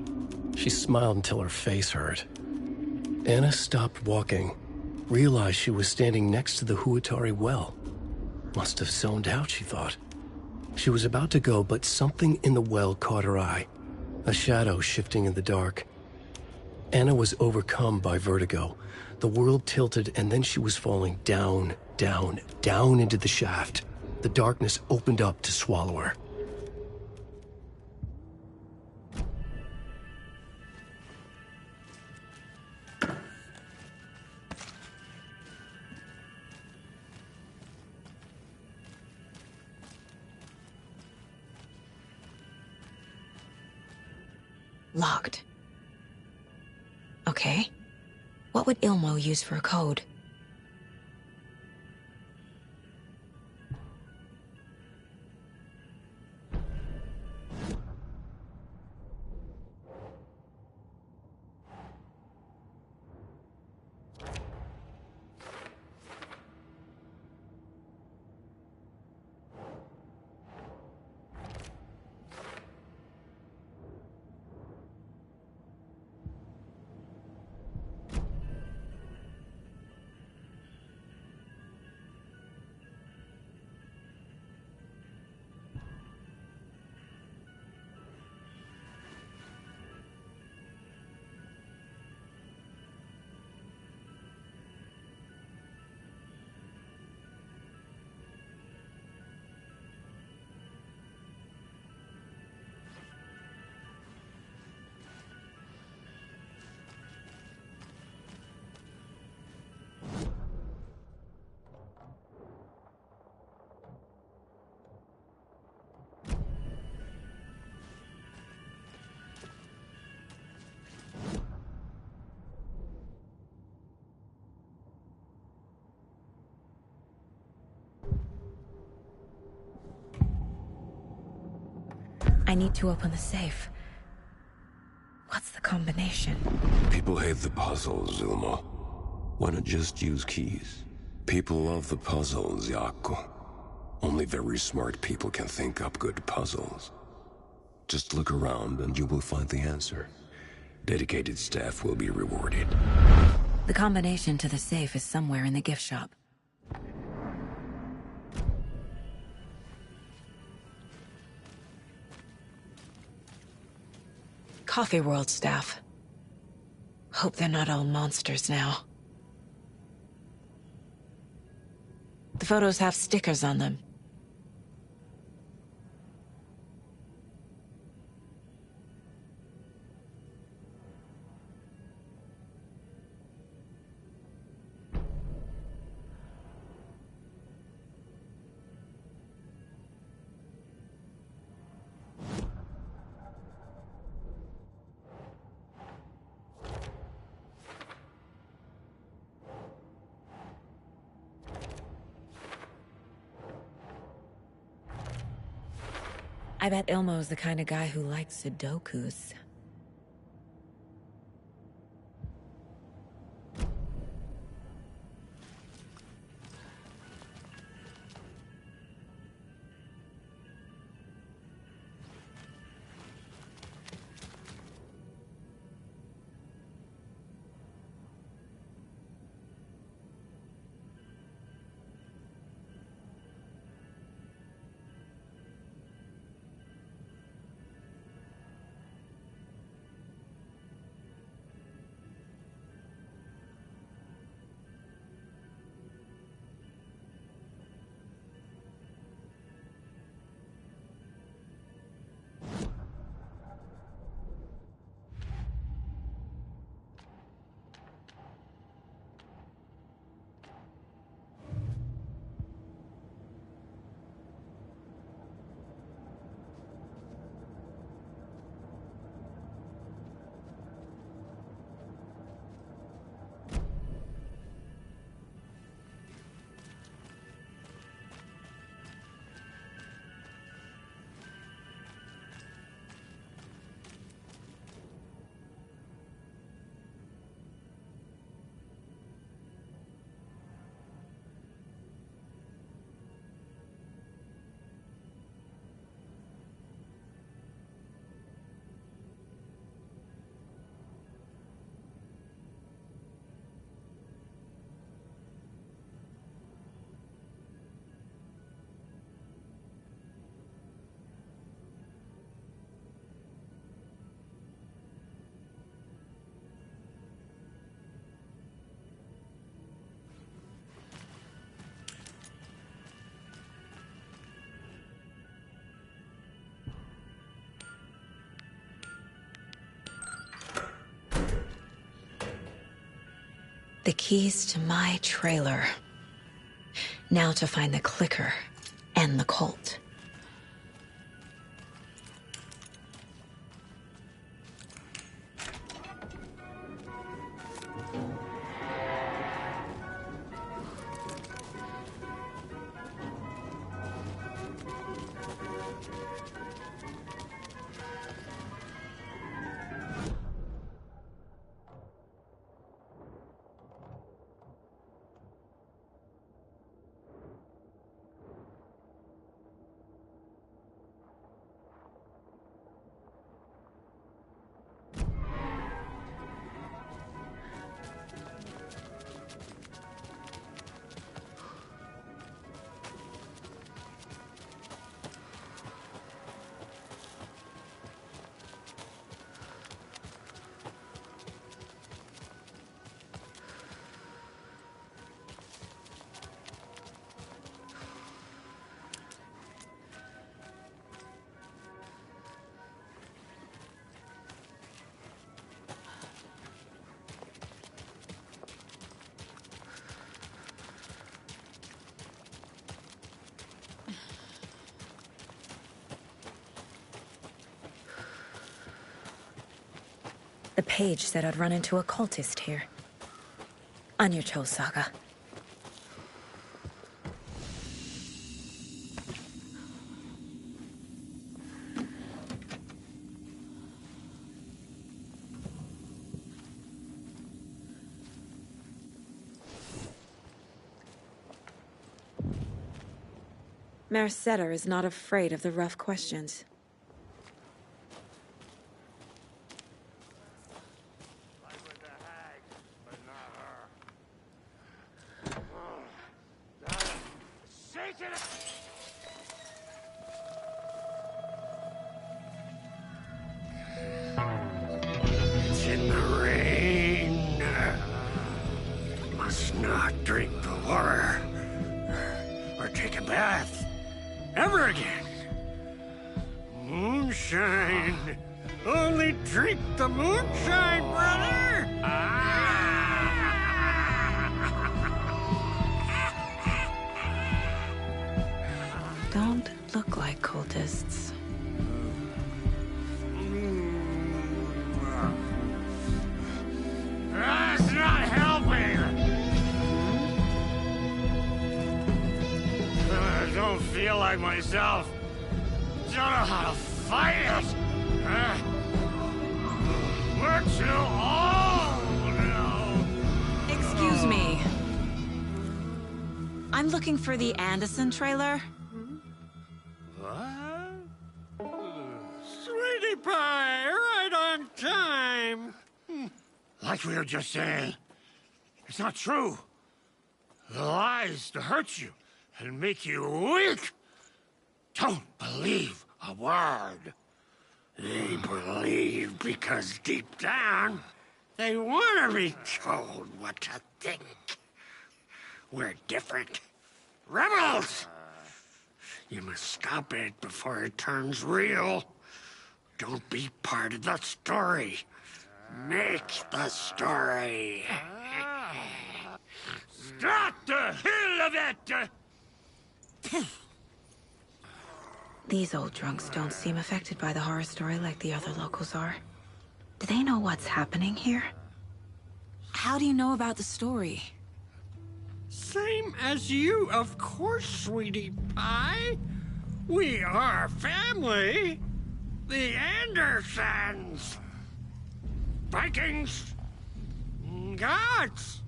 She smiled until her face hurt. Anna stopped walking, realized she was standing next to the Huatari well. Must have zoned out, she thought. She was about to go, but something in the well caught her eye. A shadow shifting in the dark. Anna was overcome by vertigo. The world tilted, and then she was falling down, down, down into the shaft. The darkness opened up to swallow her. Locked. Okay. What would Ilmo use for a code? I need to open the safe. What's the combination? People hate the puzzles, Ilmo. Why not just use keys? People love the puzzles, Jaakko. Only very smart people can think up good puzzles. Just look around and you will find the answer. Dedicated staff will be rewarded. The combination to the safe is somewhere in the gift shop. Coffee World staff. Hope they're not all monsters now. The photos have stickers on them. I bet Ilmo's the kind of guy who likes Sudokus. The keys to my trailer. Now to find the clicker and the cult. The page said I'd run into a cultist here. On your toes, Saga. Merceder is not afraid of the rough questions. It's in the rain. Must not drink the water. Or take a bath. Ever again. Moonshine. Only drink the moonshine, brother! Don't look like cultists. That's not helping! I don't feel like myself. don't know how to fight it. We're too old now. Excuse me. I'm looking for the Anderson trailer. What? Sweetie pie, right on time. Like we were just saying, it's not true. The lies to hurt you and make you weak. Don't believe a word. They believe because deep down, they want to be told what to think. We're different. Rebels! You must stop it before it turns real. Don't be part of the story. Make the story. Start the hell of it! These old drunks don't seem affected by the horror story like the other locals are. Do they know what's happening here? How do you know about the story? Same as you, of course, sweetie pie. We are family. The Andersons. Vikings. Gods.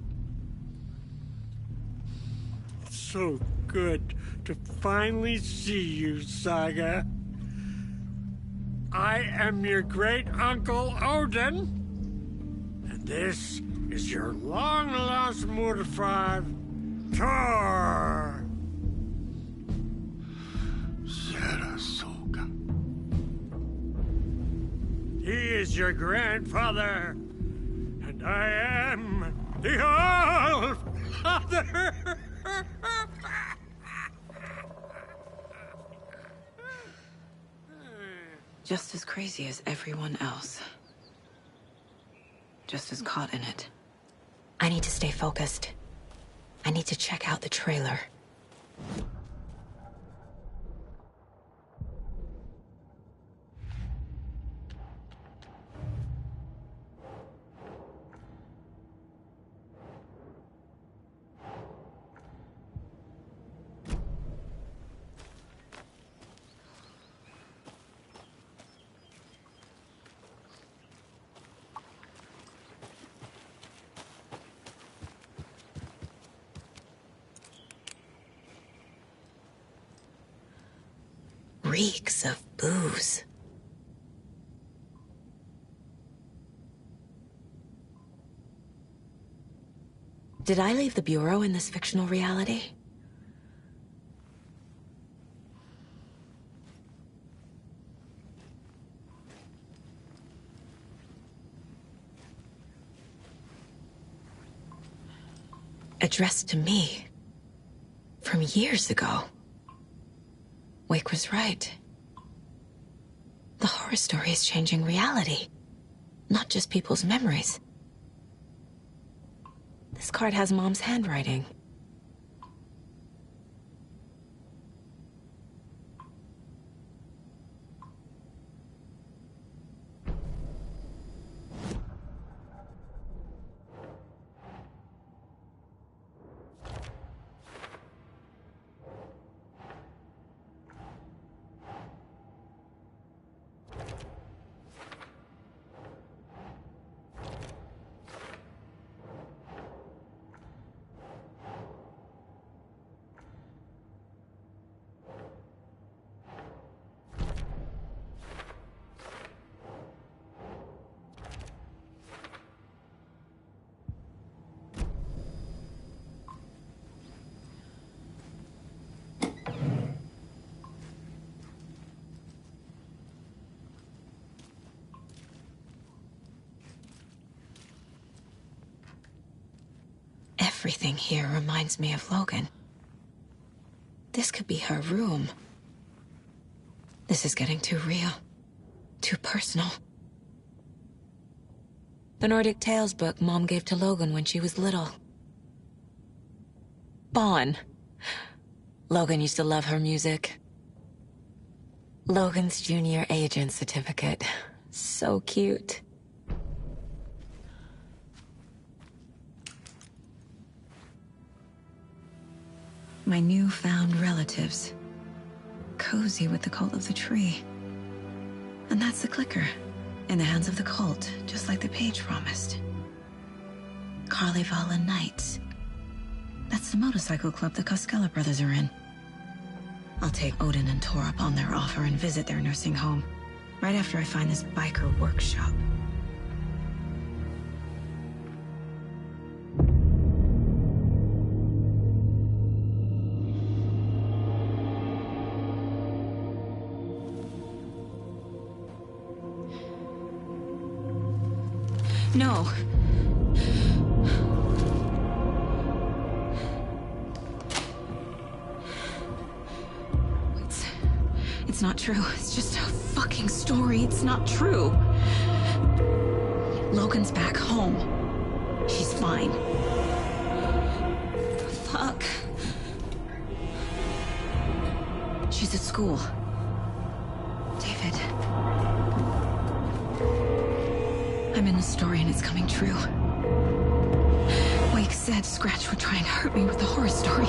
So good to finally see you, Saga. I am your great uncle Odin, and this is your long-lost Murfar, Thor. Sarasota. He is your grandfather, and I am the All-Father. Just as crazy as everyone else. Just as caught in it. I need to stay focused. I need to check out the trailer. Reeks of booze. Did I leave the Bureau in this fictional reality? Addressed to me. From years ago. Wake was right. The horror story is changing reality, not just people's memories. This card has Mom's handwriting. Everything here reminds me of Logan. This could be her room. This is getting too real. Too personal. The Nordic Tales book Mom gave to Logan when she was little. Bon. Logan used to love her music. Logan's junior agent certificate. So cute. My newfound relatives. cozy with the cult of the tree. And that's the clicker. In the hands of the cult, just like the page promised. Carnival Knights. That's the motorcycle club the Koskela brothers are in. I'll take Odin and Tor up on their offer and visit their nursing home. Right after I find this biker workshop. No. It's not true. It's just a fucking story. It's not true. Logan's back home. She's fine. Fuck. She's at school. David. I'm in the story and it's coming true. Wake said Scratch would try and hurt me with the horror story.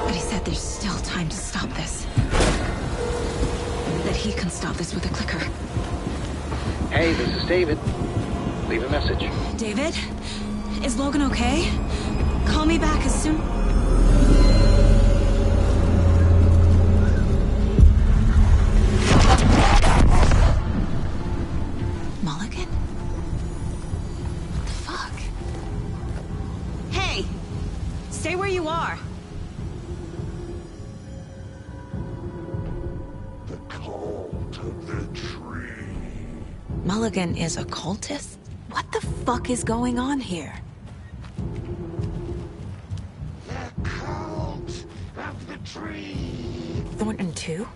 But he said there's still time to stop this. That he can stop this with a clicker. Hey, this is David. Leave a message. David? Is Logan okay? Call me back as soon... Mulligan? What the fuck? Hey! Stay where you are! The cult of the tree. Mulligan is a cultist? What the fuck is going on here? The cult of the tree. Thornton too?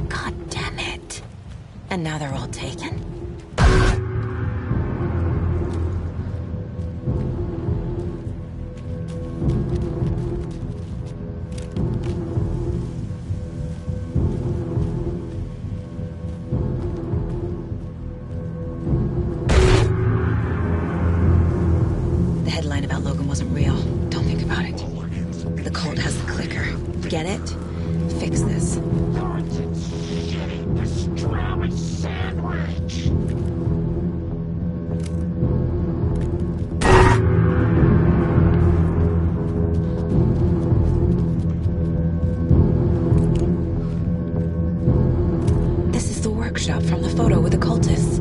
God damn it. And now they're all taken? The headline about Logan wasn't real. Don't think about it. The cult has the clicker. Get it? Fix this. Pastrami sandwich. This is the workshop from the photo with the cultists.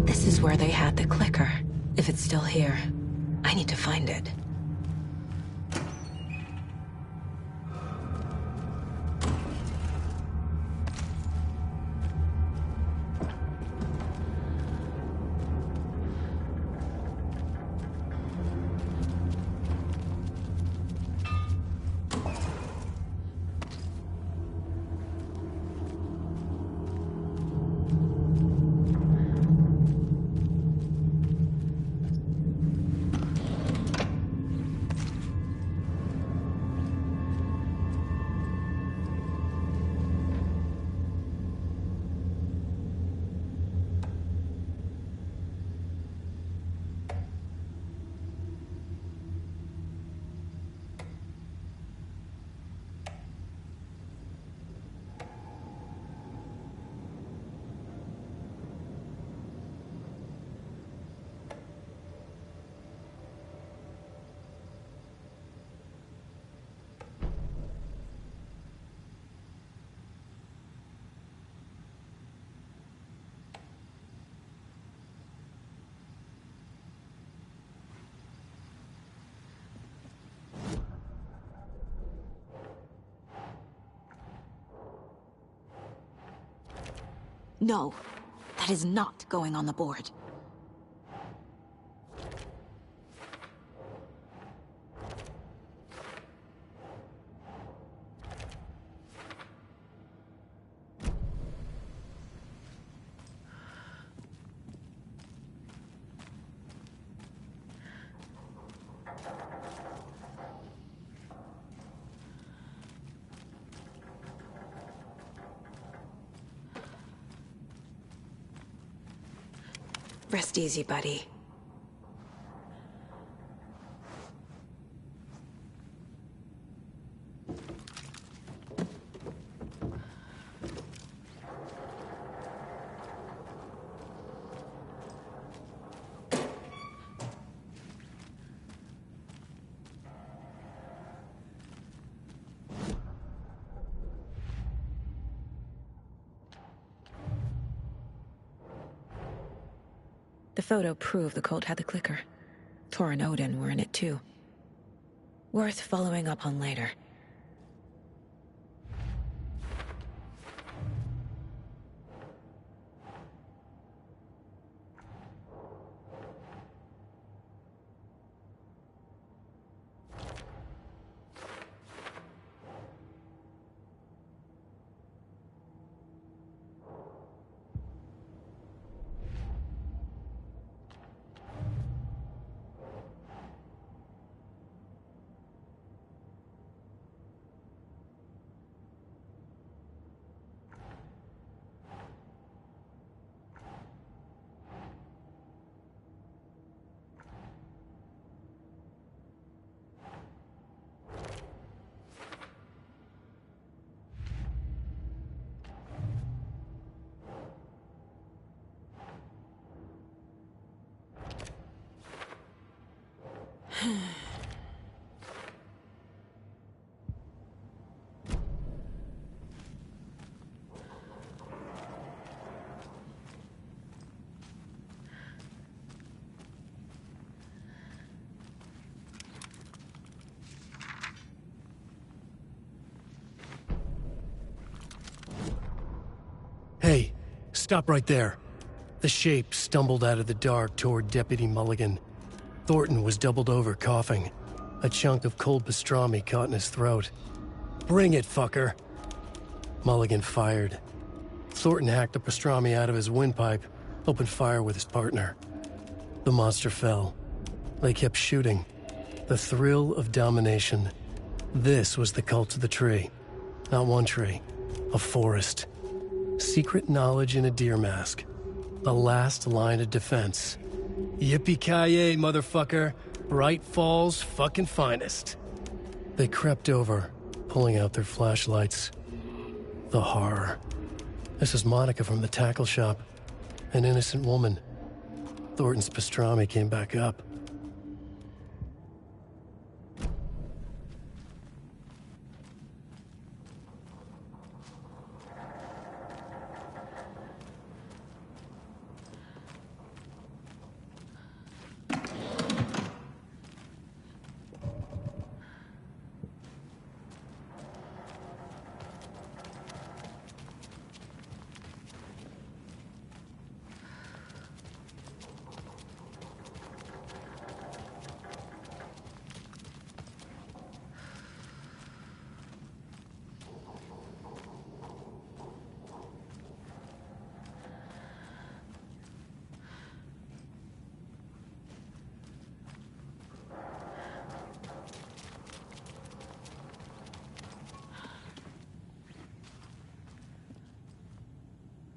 This is where they had the clicker. If it's still here, I need to find it. No, that is not going on the board. Rest easy, buddy. The photo proved the cult had the clicker. Tor and Odin were in it too. Worth following up on later. Hey, stop right there. The shape stumbled out of the dark toward Deputy Mulligan. Thornton was doubled over, coughing. A chunk of cold pastrami caught in his throat. Bring it, fucker! Mulligan fired. Thornton hacked the pastrami out of his windpipe, opened fire with his partner. The monster fell. They kept shooting. The thrill of domination. This was the cult of the tree. Not one tree. A forest. Secret knowledge in a deer mask. The last line of defense. Yippee-ki-yay, motherfucker. Bright Falls' fucking finest. They crept over, pulling out their flashlights. The horror. This is Monica from the tackle shop. An innocent woman. Thornton's pastrami came back up.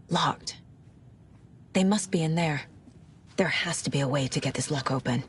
Locked. They must be in there. There has to be a way to get this lock open.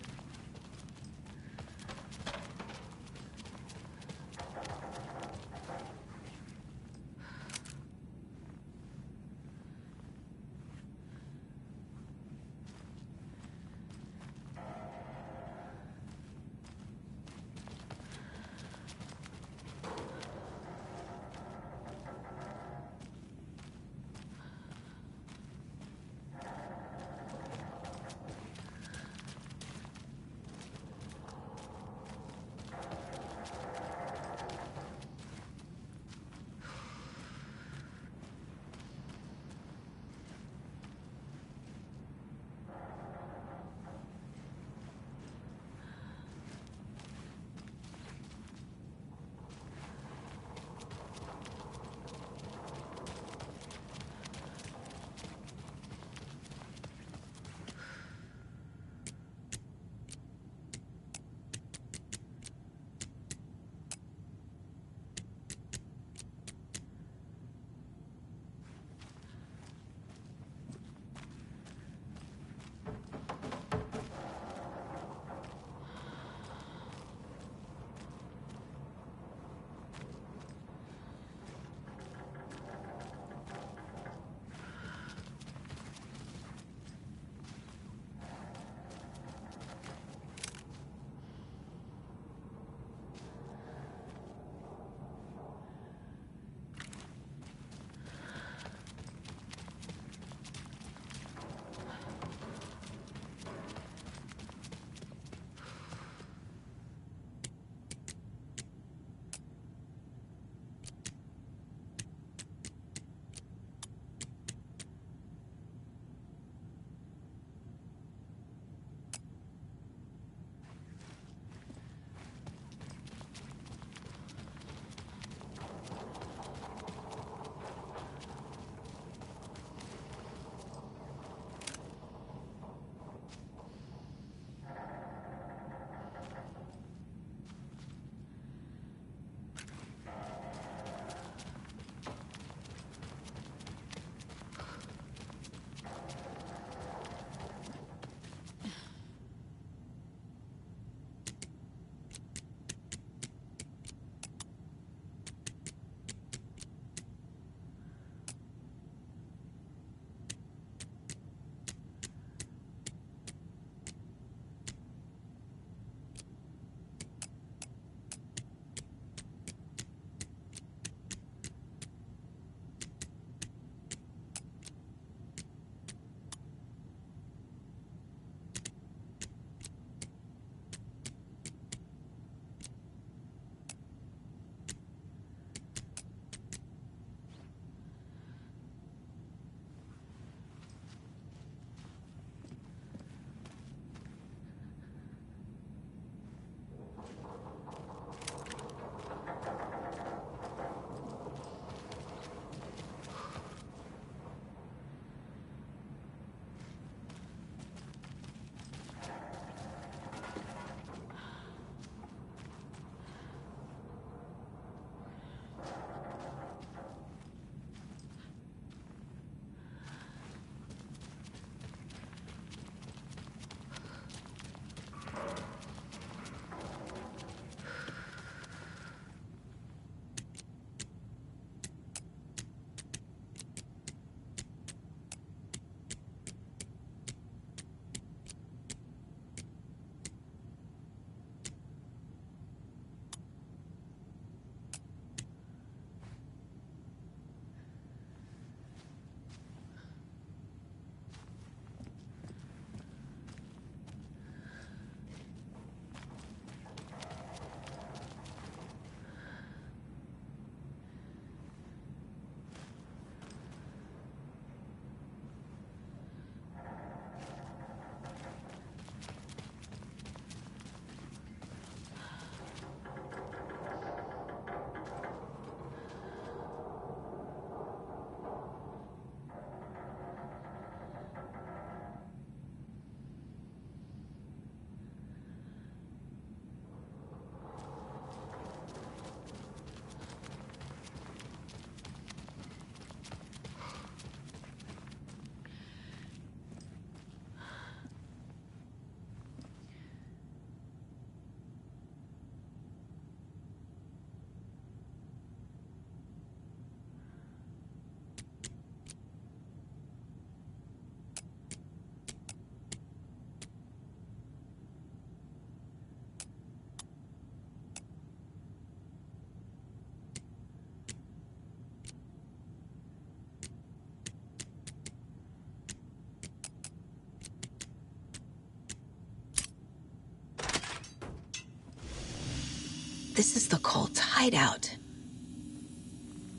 This is the cult's hideout.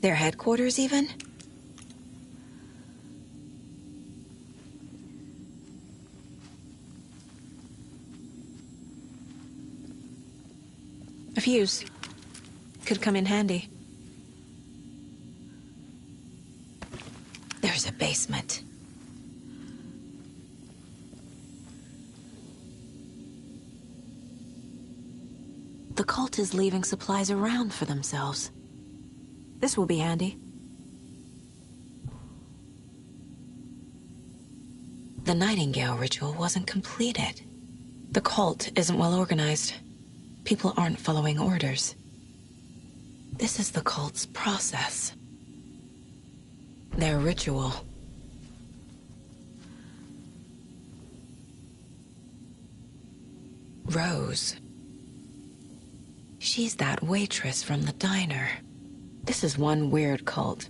Their headquarters, even? A fuse. Could come in handy. There's a basement. The cult is leaving supplies around for themselves. This will be handy. The Nightingale ritual wasn't completed. The cult isn't well organized. People aren't following orders. This is the cult's process. Their ritual. Rose. She's that waitress from the diner. This is one weird cult.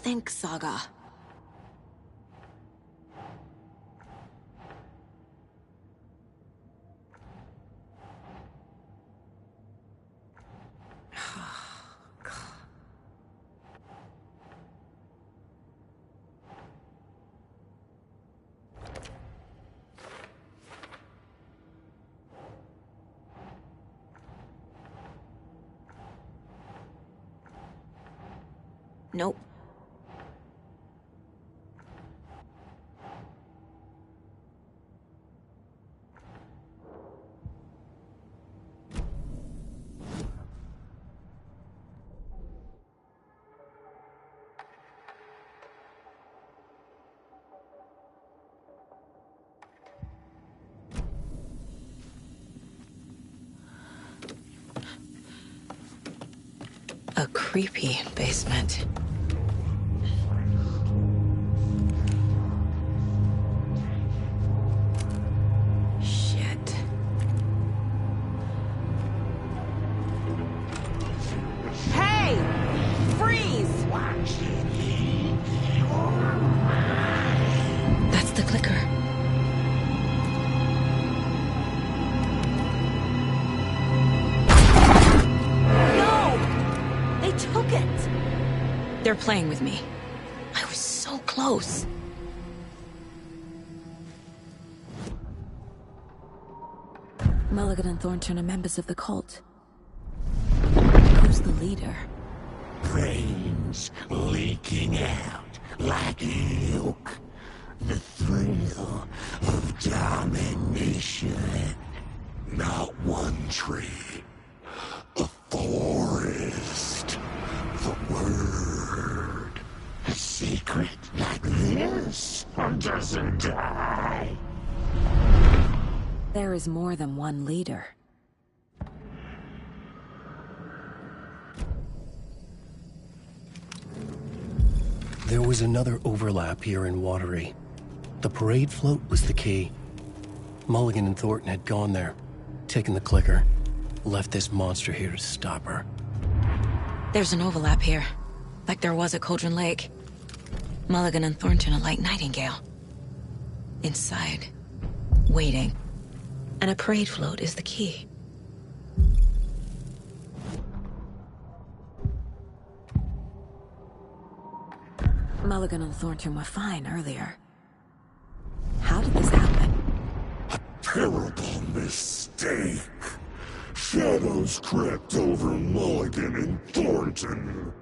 Think, Saga. Nope. A creepy basement. Shit. Hey! Freeze! That's the clicker. Took it. They're playing with me. I was so close. Mulligan and Thornton are members of the cult. Who's the leader? Brains leaking out like milk. The thrill of domination. Not one tree. A forest. The word. A secret like this doesn't die. There is more than one leader. There was another overlap here in Watery. The parade float was the key. Mulligan and Thornton had gone there, taken the clicker, left this monster here to stop her. There's an overlap here, like there was at Cauldron Lake. Mulligan and Thornton are like Nightingale. Inside, waiting. And a parade float is the key. Mulligan and Thornton were fine earlier. How did this happen? Terrible mistake. Shadows crept over Mulligan and Thornton.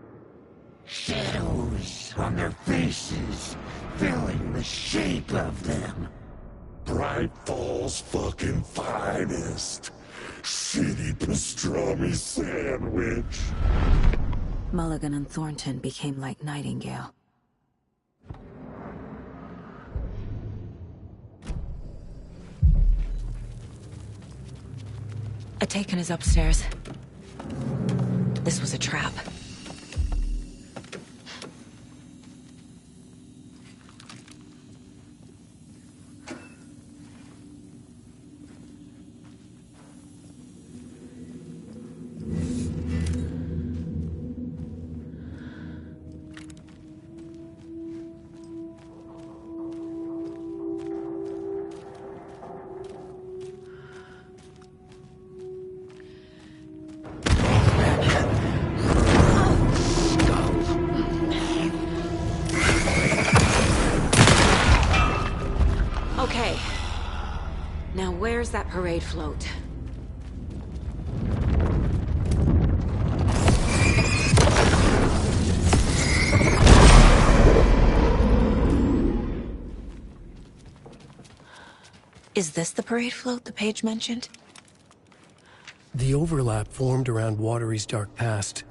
Shadows on their faces, filling the shape of them. Bright Falls fucking finest. Shitty pastrami sandwich. Mulligan and Thornton became like Nightingale. Atakan is upstairs. This was a trap. Okay. Now where's that parade float? Is this the parade float the page mentioned? The overlap formed around Watery's dark past.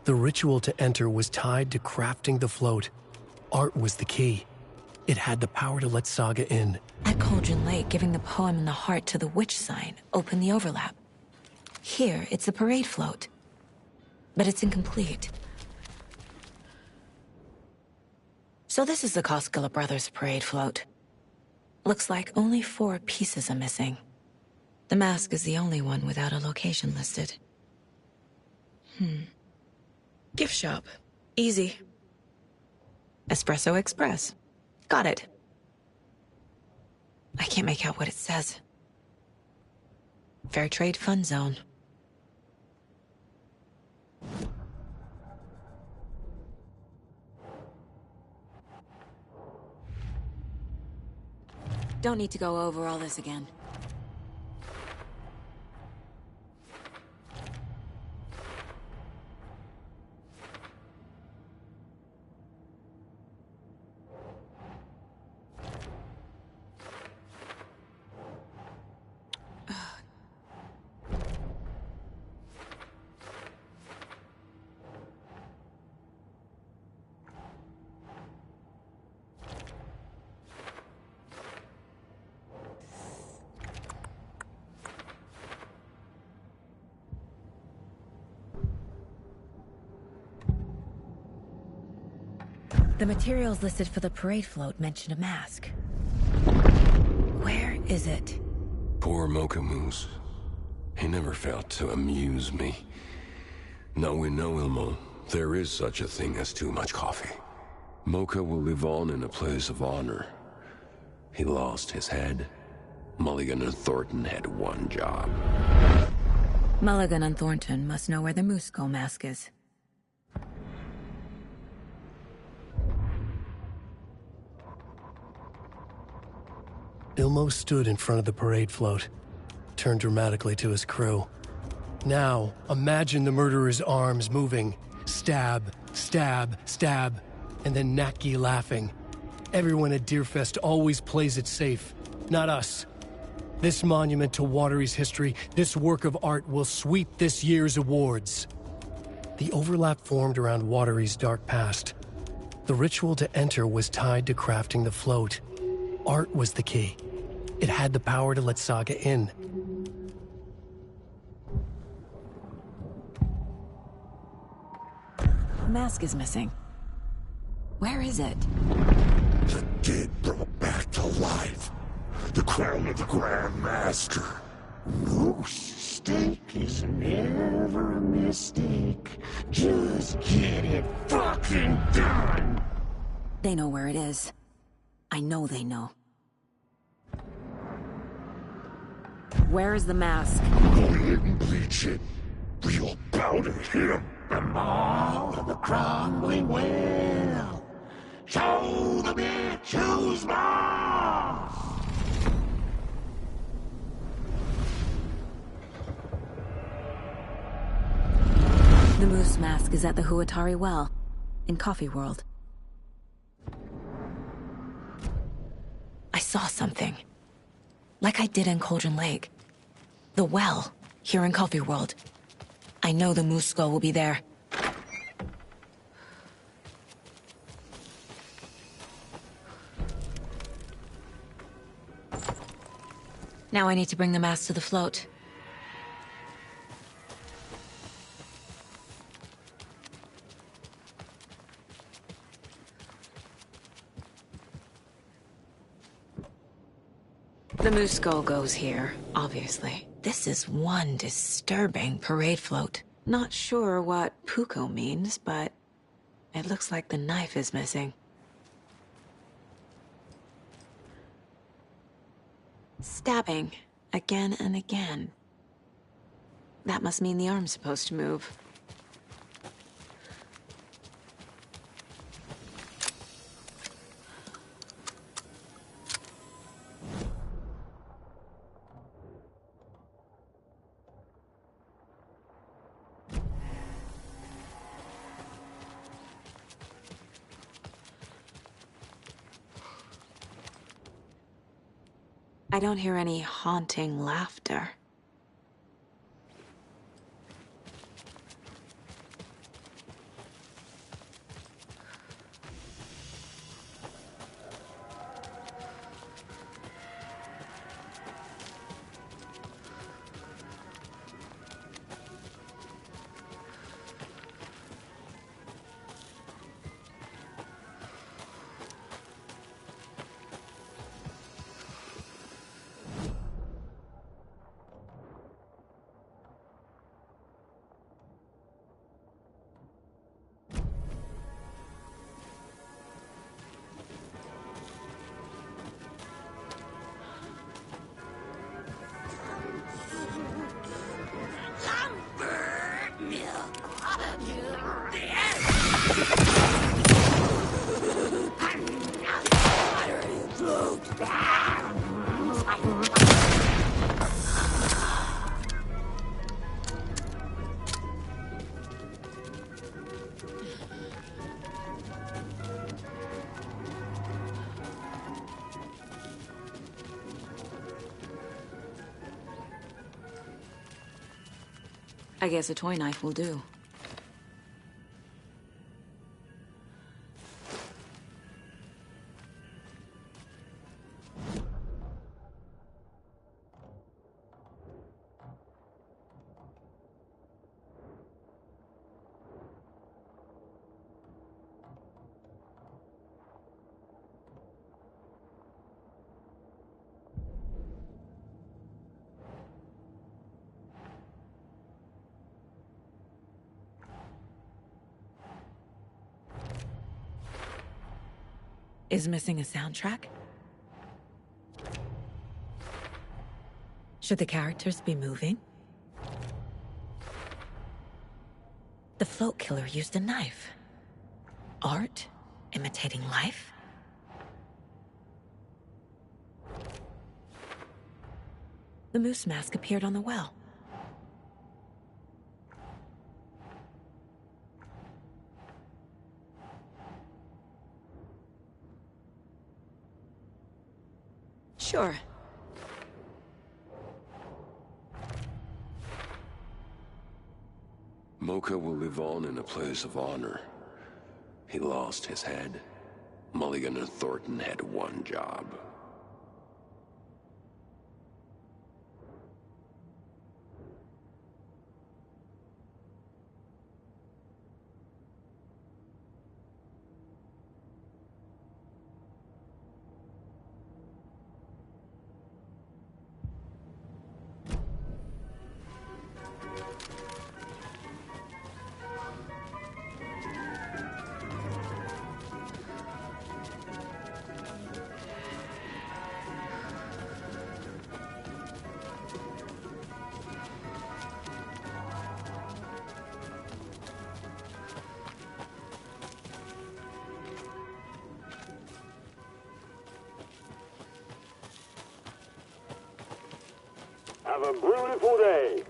The ritual to enter was tied to crafting the float. Art was the key. It had the power to let Saga in. At Cauldron Lake, giving the poem and the heart to the witch sign opened the overlap. Here, it's the parade float. But it's incomplete. So this is the Koskela Brothers parade float. Looks like only 4 pieces are missing. The mask is the only one without a location listed. Gift shop. Easy. Espresso Express. Got it. I can't make out what it says. Fair Trade Fund Zone. Don't need to go over all this again. The materials listed for the parade float mention a mask. Where is it? Poor Mocha Moose. He never failed to amuse me. Now we know, Ilmo, there is such a thing as too much coffee. Mocha will live on in a place of honor. He lost his head. Mulligan and Thornton had one job. Mulligan and Thornton must know where the Moose Skull mask is. Ilmo stood in front of the parade float, turned dramatically to his crew. Now, imagine the murderer's arms moving. Stab, stab, stab, and then Natki laughing. Everyone at Deerfest always plays it safe, not us. This monument to Watery's history, this work of art will sweep this year's awards. The overlap formed around Watery's dark past. The ritual to enter was tied to crafting the float. Art was the key. It had the power to let Saga in. The mask is missing. Where is it? The dead brought back to life. The crown of the Grand Master. Moose steak is never a mistake. Just get it fucking done. They know where it is. I know they know. Where is the mask? Go ahead and bleach it. Real bout of him. The mall of the crumbling well. Show the bitch who's boss! The Moose Mask is at the Huatari Well, in Coffee World. I saw something. Like I did in Cauldron Lake. The well, here in Coffee World. I know the Moose Skull will be there. Now I need to bring the mask to the float. The Moose Skull goes here, obviously. This is one disturbing parade float. Not sure what Puko means, but it looks like the knife is missing. Stabbing, again and again. That must mean the arm's supposed to move. I don't hear any haunting laughter. I guess a toy knife will do. Is missing a soundtrack? Should the characters be moving? The float killer used a knife. Art? Imitating life? The Moose Mask appeared on the well. Sure. Mocha will live on in a place of honor. He lost his head. Mulligan and Thornton had one job. Have a beautiful day.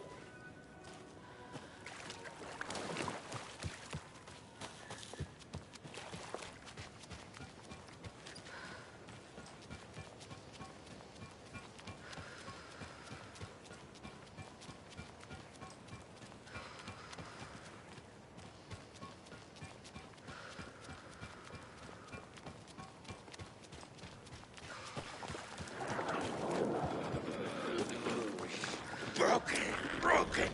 Broken.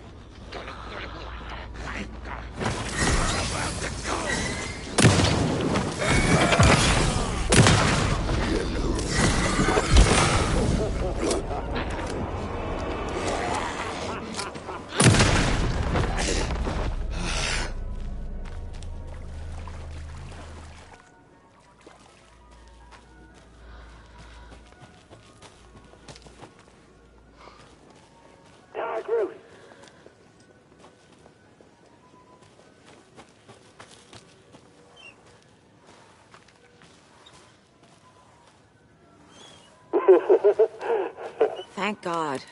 Dark route. Thank God.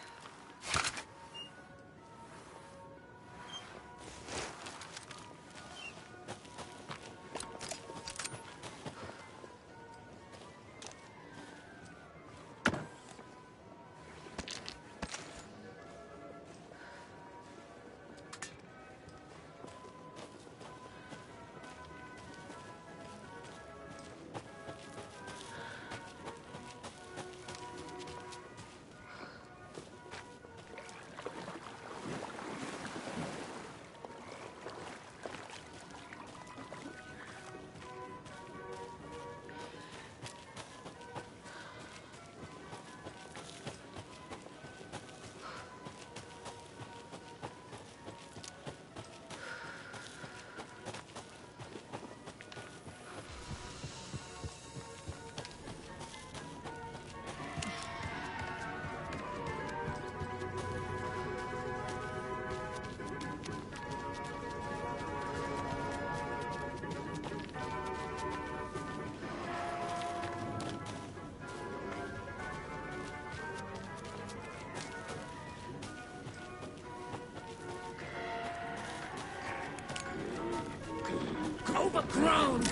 Overgrown!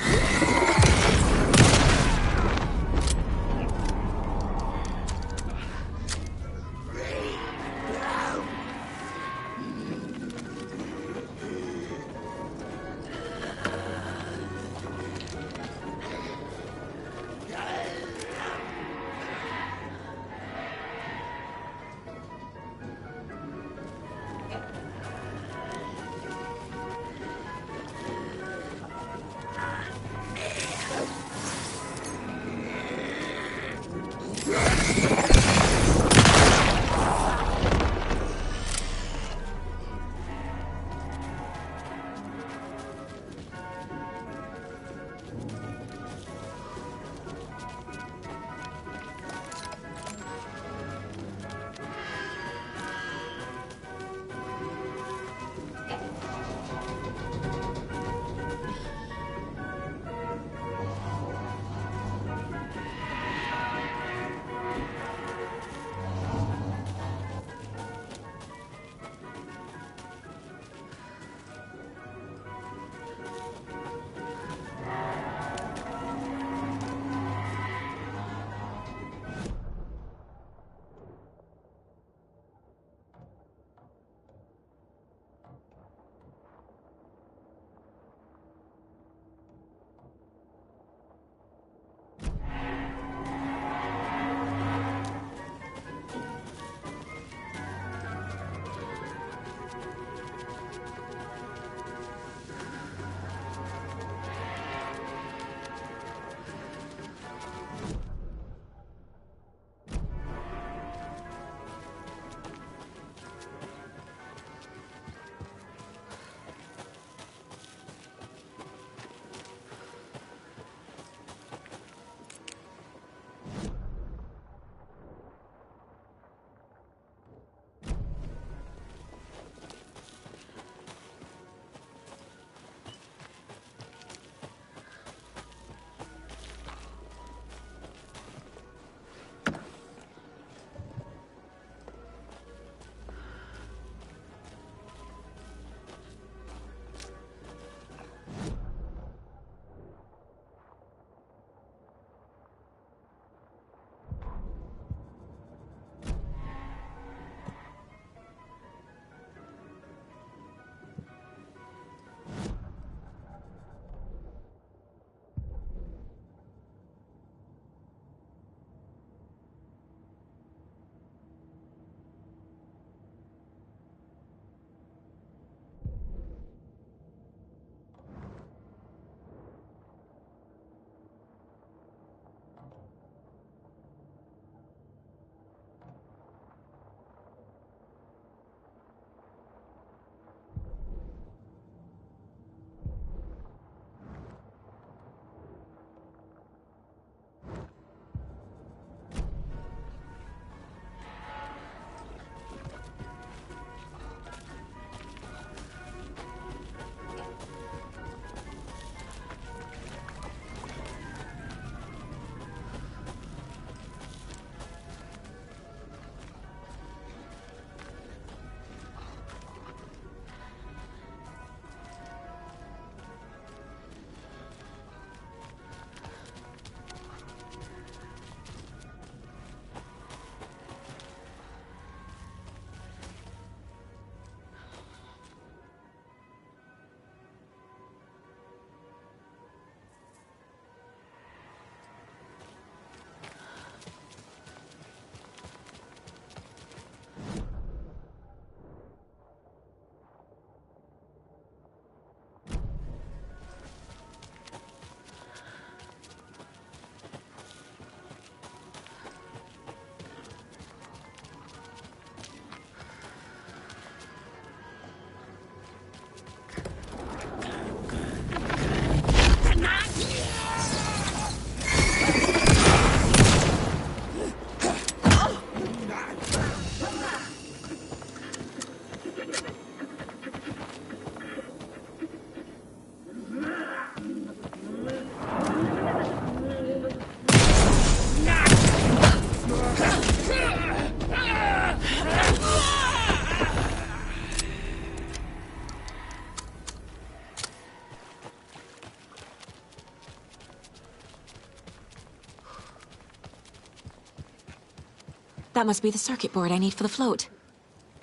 That must be the circuit board I need for the float.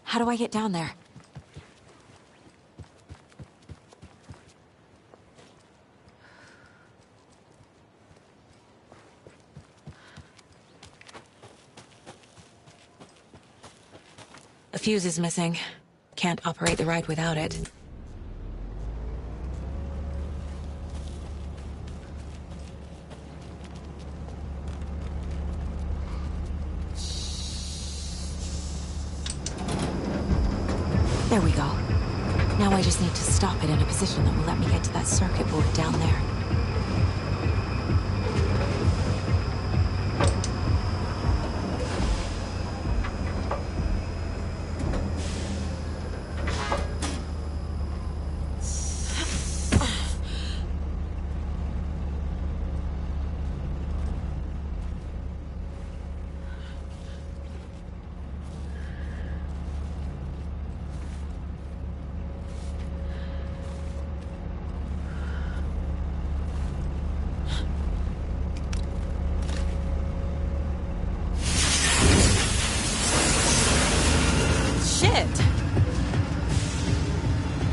How do I get down there? A fuse is missing. Can't operate the ride without it. There we go. Now I just need to stop it in a position that will let me get to that circuit board down there.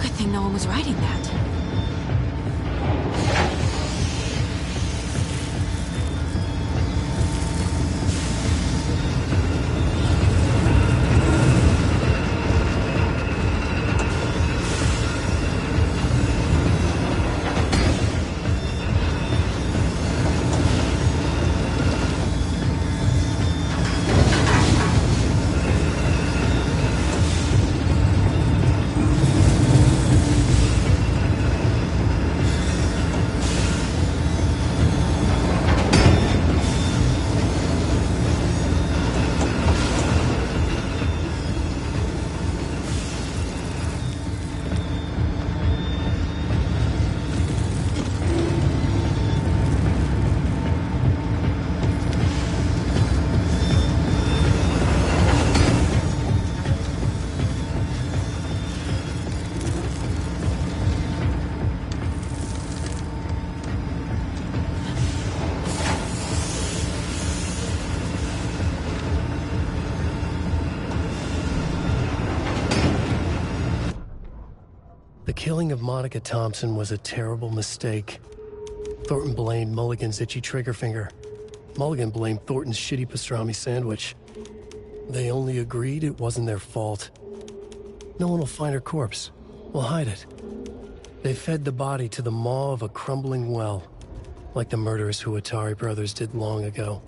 Good thing no one was riding that. The killing of Monica Thompson was a terrible mistake. Thornton blamed Mulligan's itchy trigger finger. Mulligan blamed Thornton's shitty pastrami sandwich. They only agreed it wasn't their fault. No one will find her corpse. We'll hide it. They fed the body to the maw of a crumbling well, like the murderous Huatari brothers did long ago.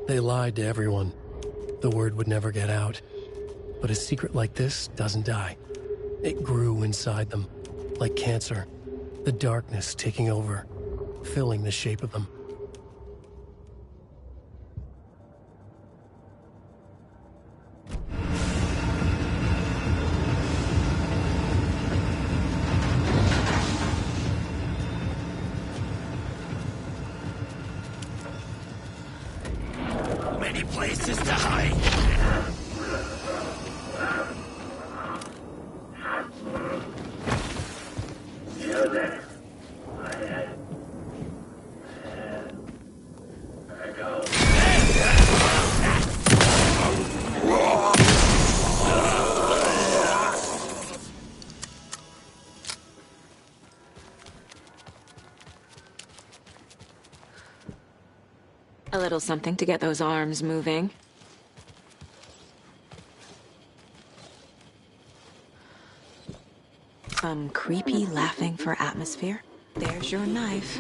They lied to everyone. The word would never get out. But a secret like this doesn't die. It grew inside them, like cancer, the darkness taking over, filling the shape of them. Many places to hide. A little something to get those arms moving. Some creepy laughing for atmosphere. There's your knife.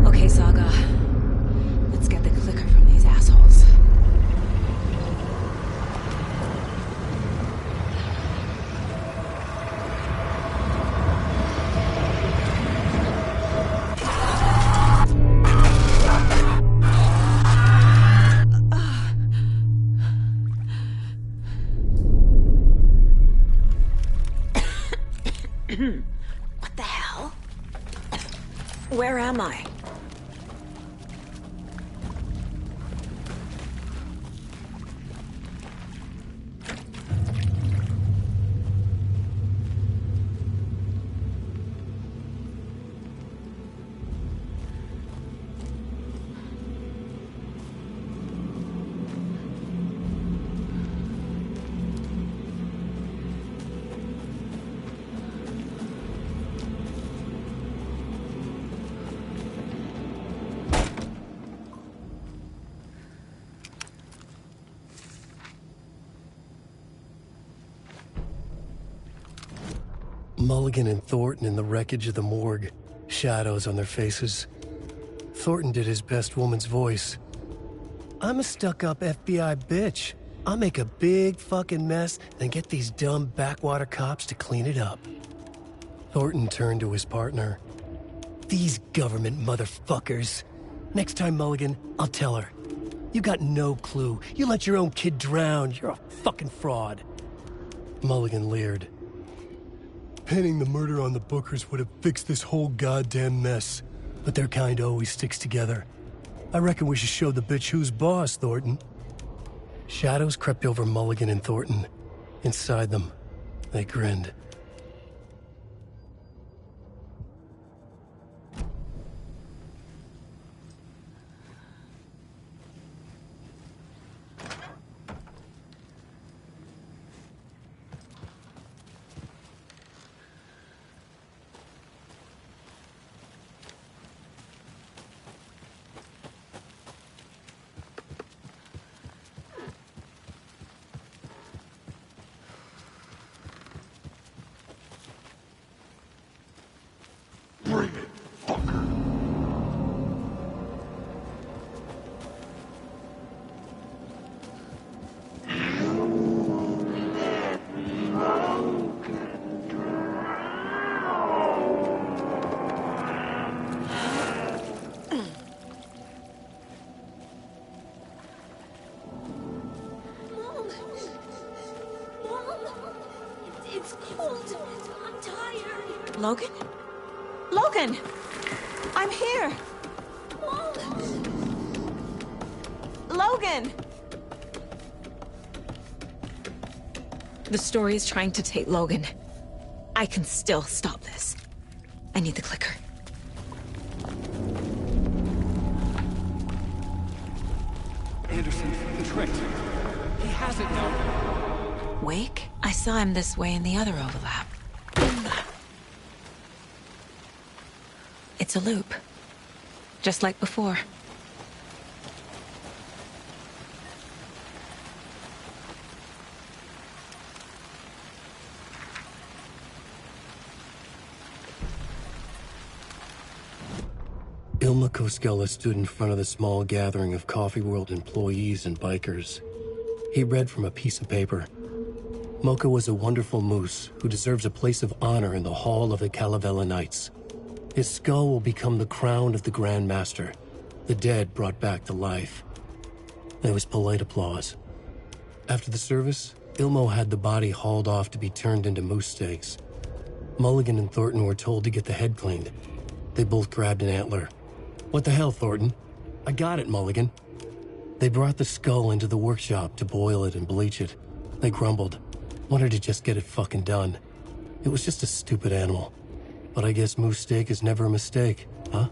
Okay, Saga. Let's get the clicker from these assholes. What the hell? Where am I? Mulligan and Thornton in the wreckage of the morgue, shadows on their faces. Thornton did his best woman's voice. I'm a stuck-up FBI bitch. I'll make a big fucking mess, then get these dumb backwater cops to clean it up. Thornton turned to his partner. These government motherfuckers. Next time, Mulligan, I'll tell her. You got no clue. You let your own kid drown. You're a fucking fraud. Mulligan leered. Pinning the murder on the Bookers would have fixed this whole goddamn mess. But their kind always sticks together. I reckon we should show the bitch who's boss, Thornton. Shadows crept over Mulligan and Thornton. Inside them, they grinned. Bring it, fucker. It's cold. I'm tired. Logan? Logan! I'm here! Logan! The story is trying to take Logan. I can still stop this. I need the clicker. Anderson, the trick. He has it now. Wake? I saw him this way in the other overlap. It's a loop. Just like before. Ilma Koskela stood in front of the small gathering of Coffee World employees and bikers. He read from a piece of paper. Mocha was a wonderful moose who deserves a place of honor in the Hall of the Calavella Knights. His skull will become the crown of the Grand Master, the dead brought back to life. There was polite applause. After the service, Ilmo had the body hauled off to be turned into moose steaks. Mulligan and Thornton were told to get the head cleaned. They both grabbed an antler. What the hell, Thornton? I got it, Mulligan. They brought the skull into the workshop to boil it and bleach it. They grumbled. Wanted to just get it fucking done. It was just a stupid animal. But I guess moose steak is never a mistake, huh?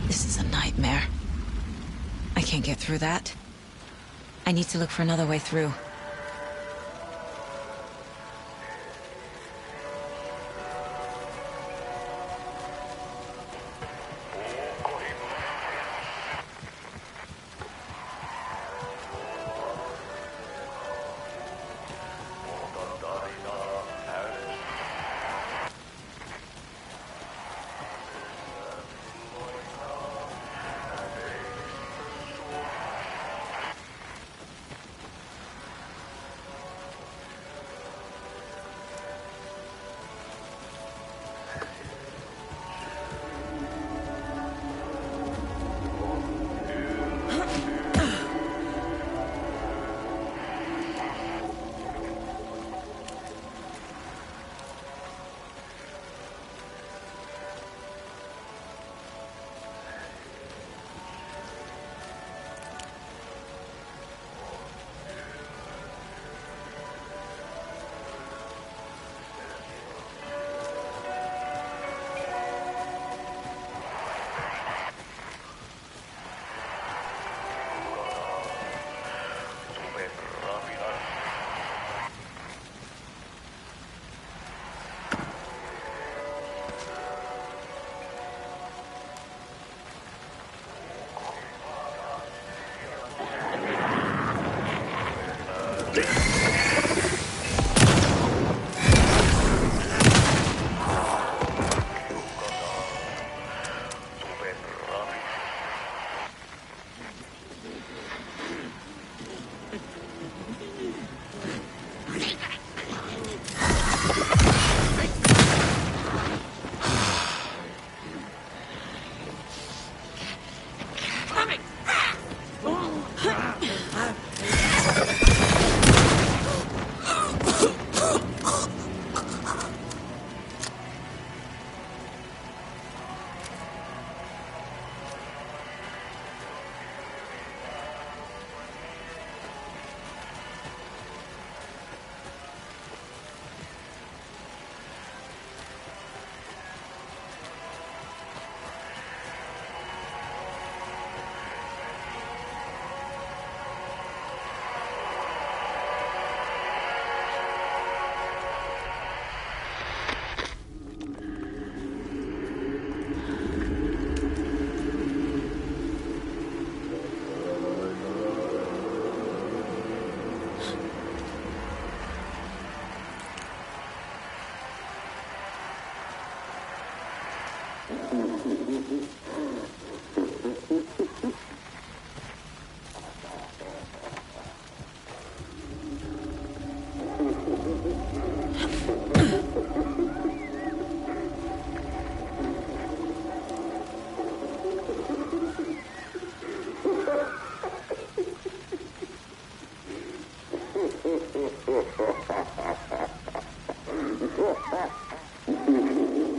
This is a nightmare. I can't get through that. I need to look for another way through.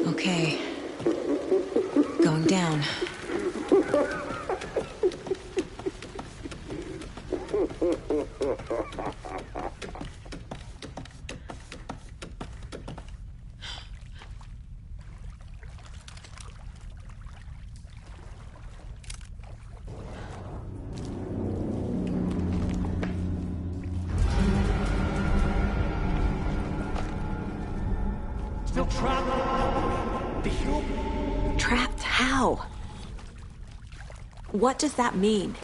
Okay. Going down. Still trapped. The human. Trapped how? What does that mean?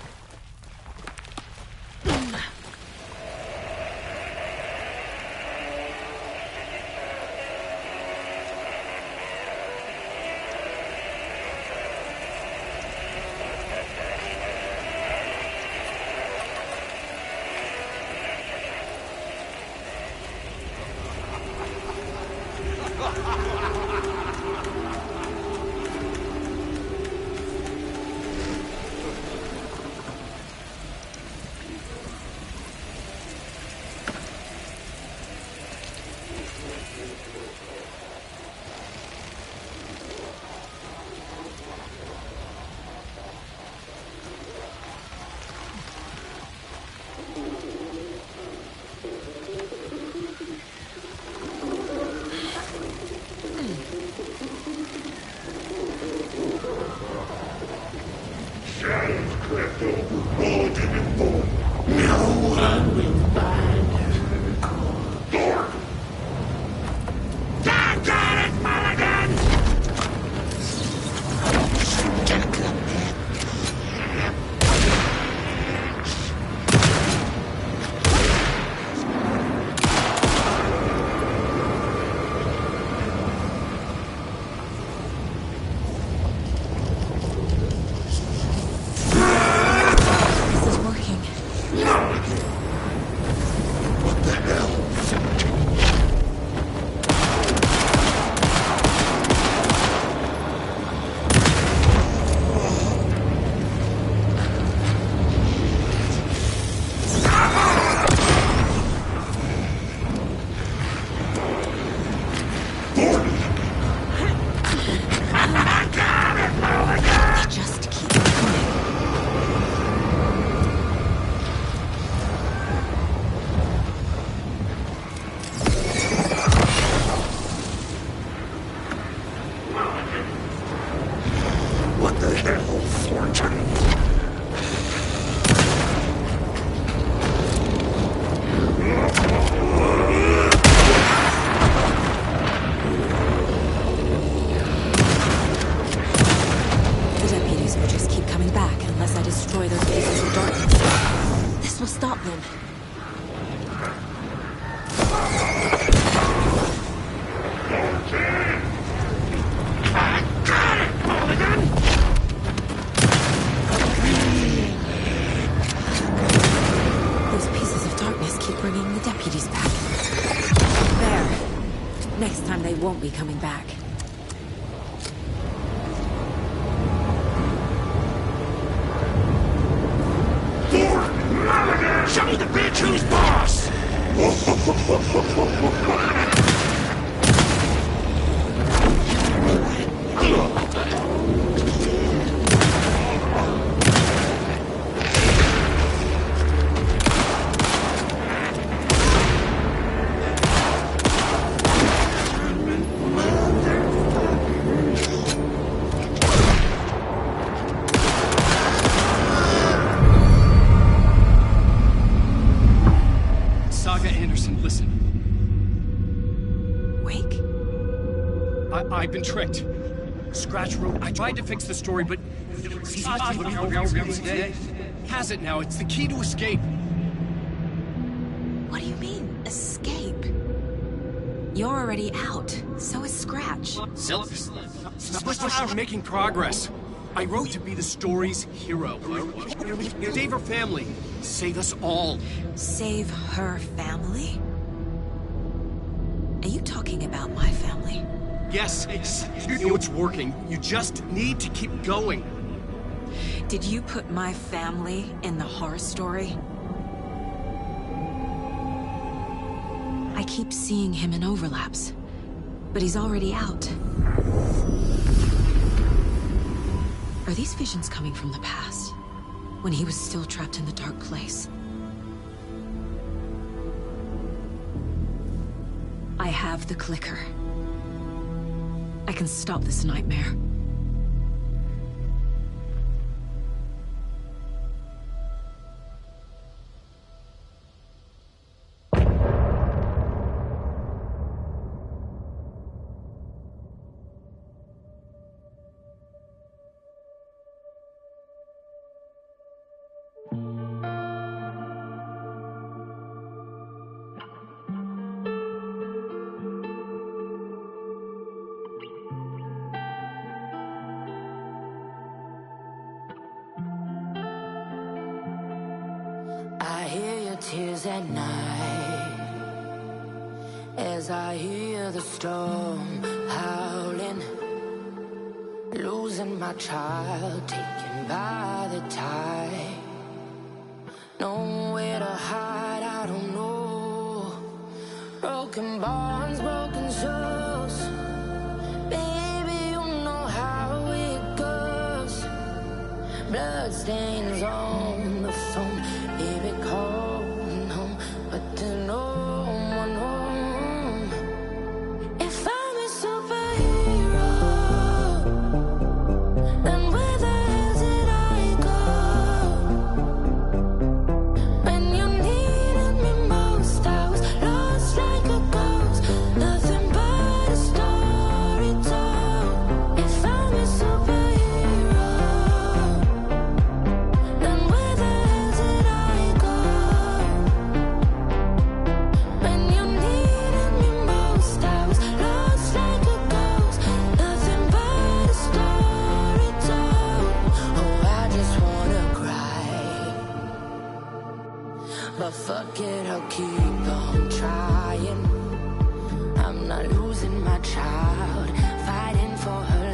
Won't be coming back. Show me the bitch who's boss! I've been tricked. Scratch wrote, I tried to fix the story, but has it now. It's the key to escape. What do you mean, escape? You're already out. So is Scratch. We're making progress. I wrote to be the story's hero. Save her family. Save us all. Save her family? Are you talking about my family? Yes, you know it's working. You just need to keep going. Did you put my family in the horror story? I keep seeing him in overlaps, but he's already out. Are these visions coming from the past, when he was still trapped in the dark place? I have the clicker. I can stop this nightmare. I hear your tears at night as I hear the storm howling, losing my child, taken by the tide. Nowhere to hide, I don't know. Broken bonds, broken souls. Baby, you know how it goes. Blood stains on the phone. Baby, calling home, but there's no one home. If I'm a superhero, then where the hell did I go? When you needed me most, I was lost like a ghost. Nothing but a story told. If I'm a superhero, then where the hell did I go? When you needed me most, I was lost like a ghost. Nothing but a story told. Oh, I just wanna cry, but fuck it, I'll keep on trying. I'm not losing my child, fighting for her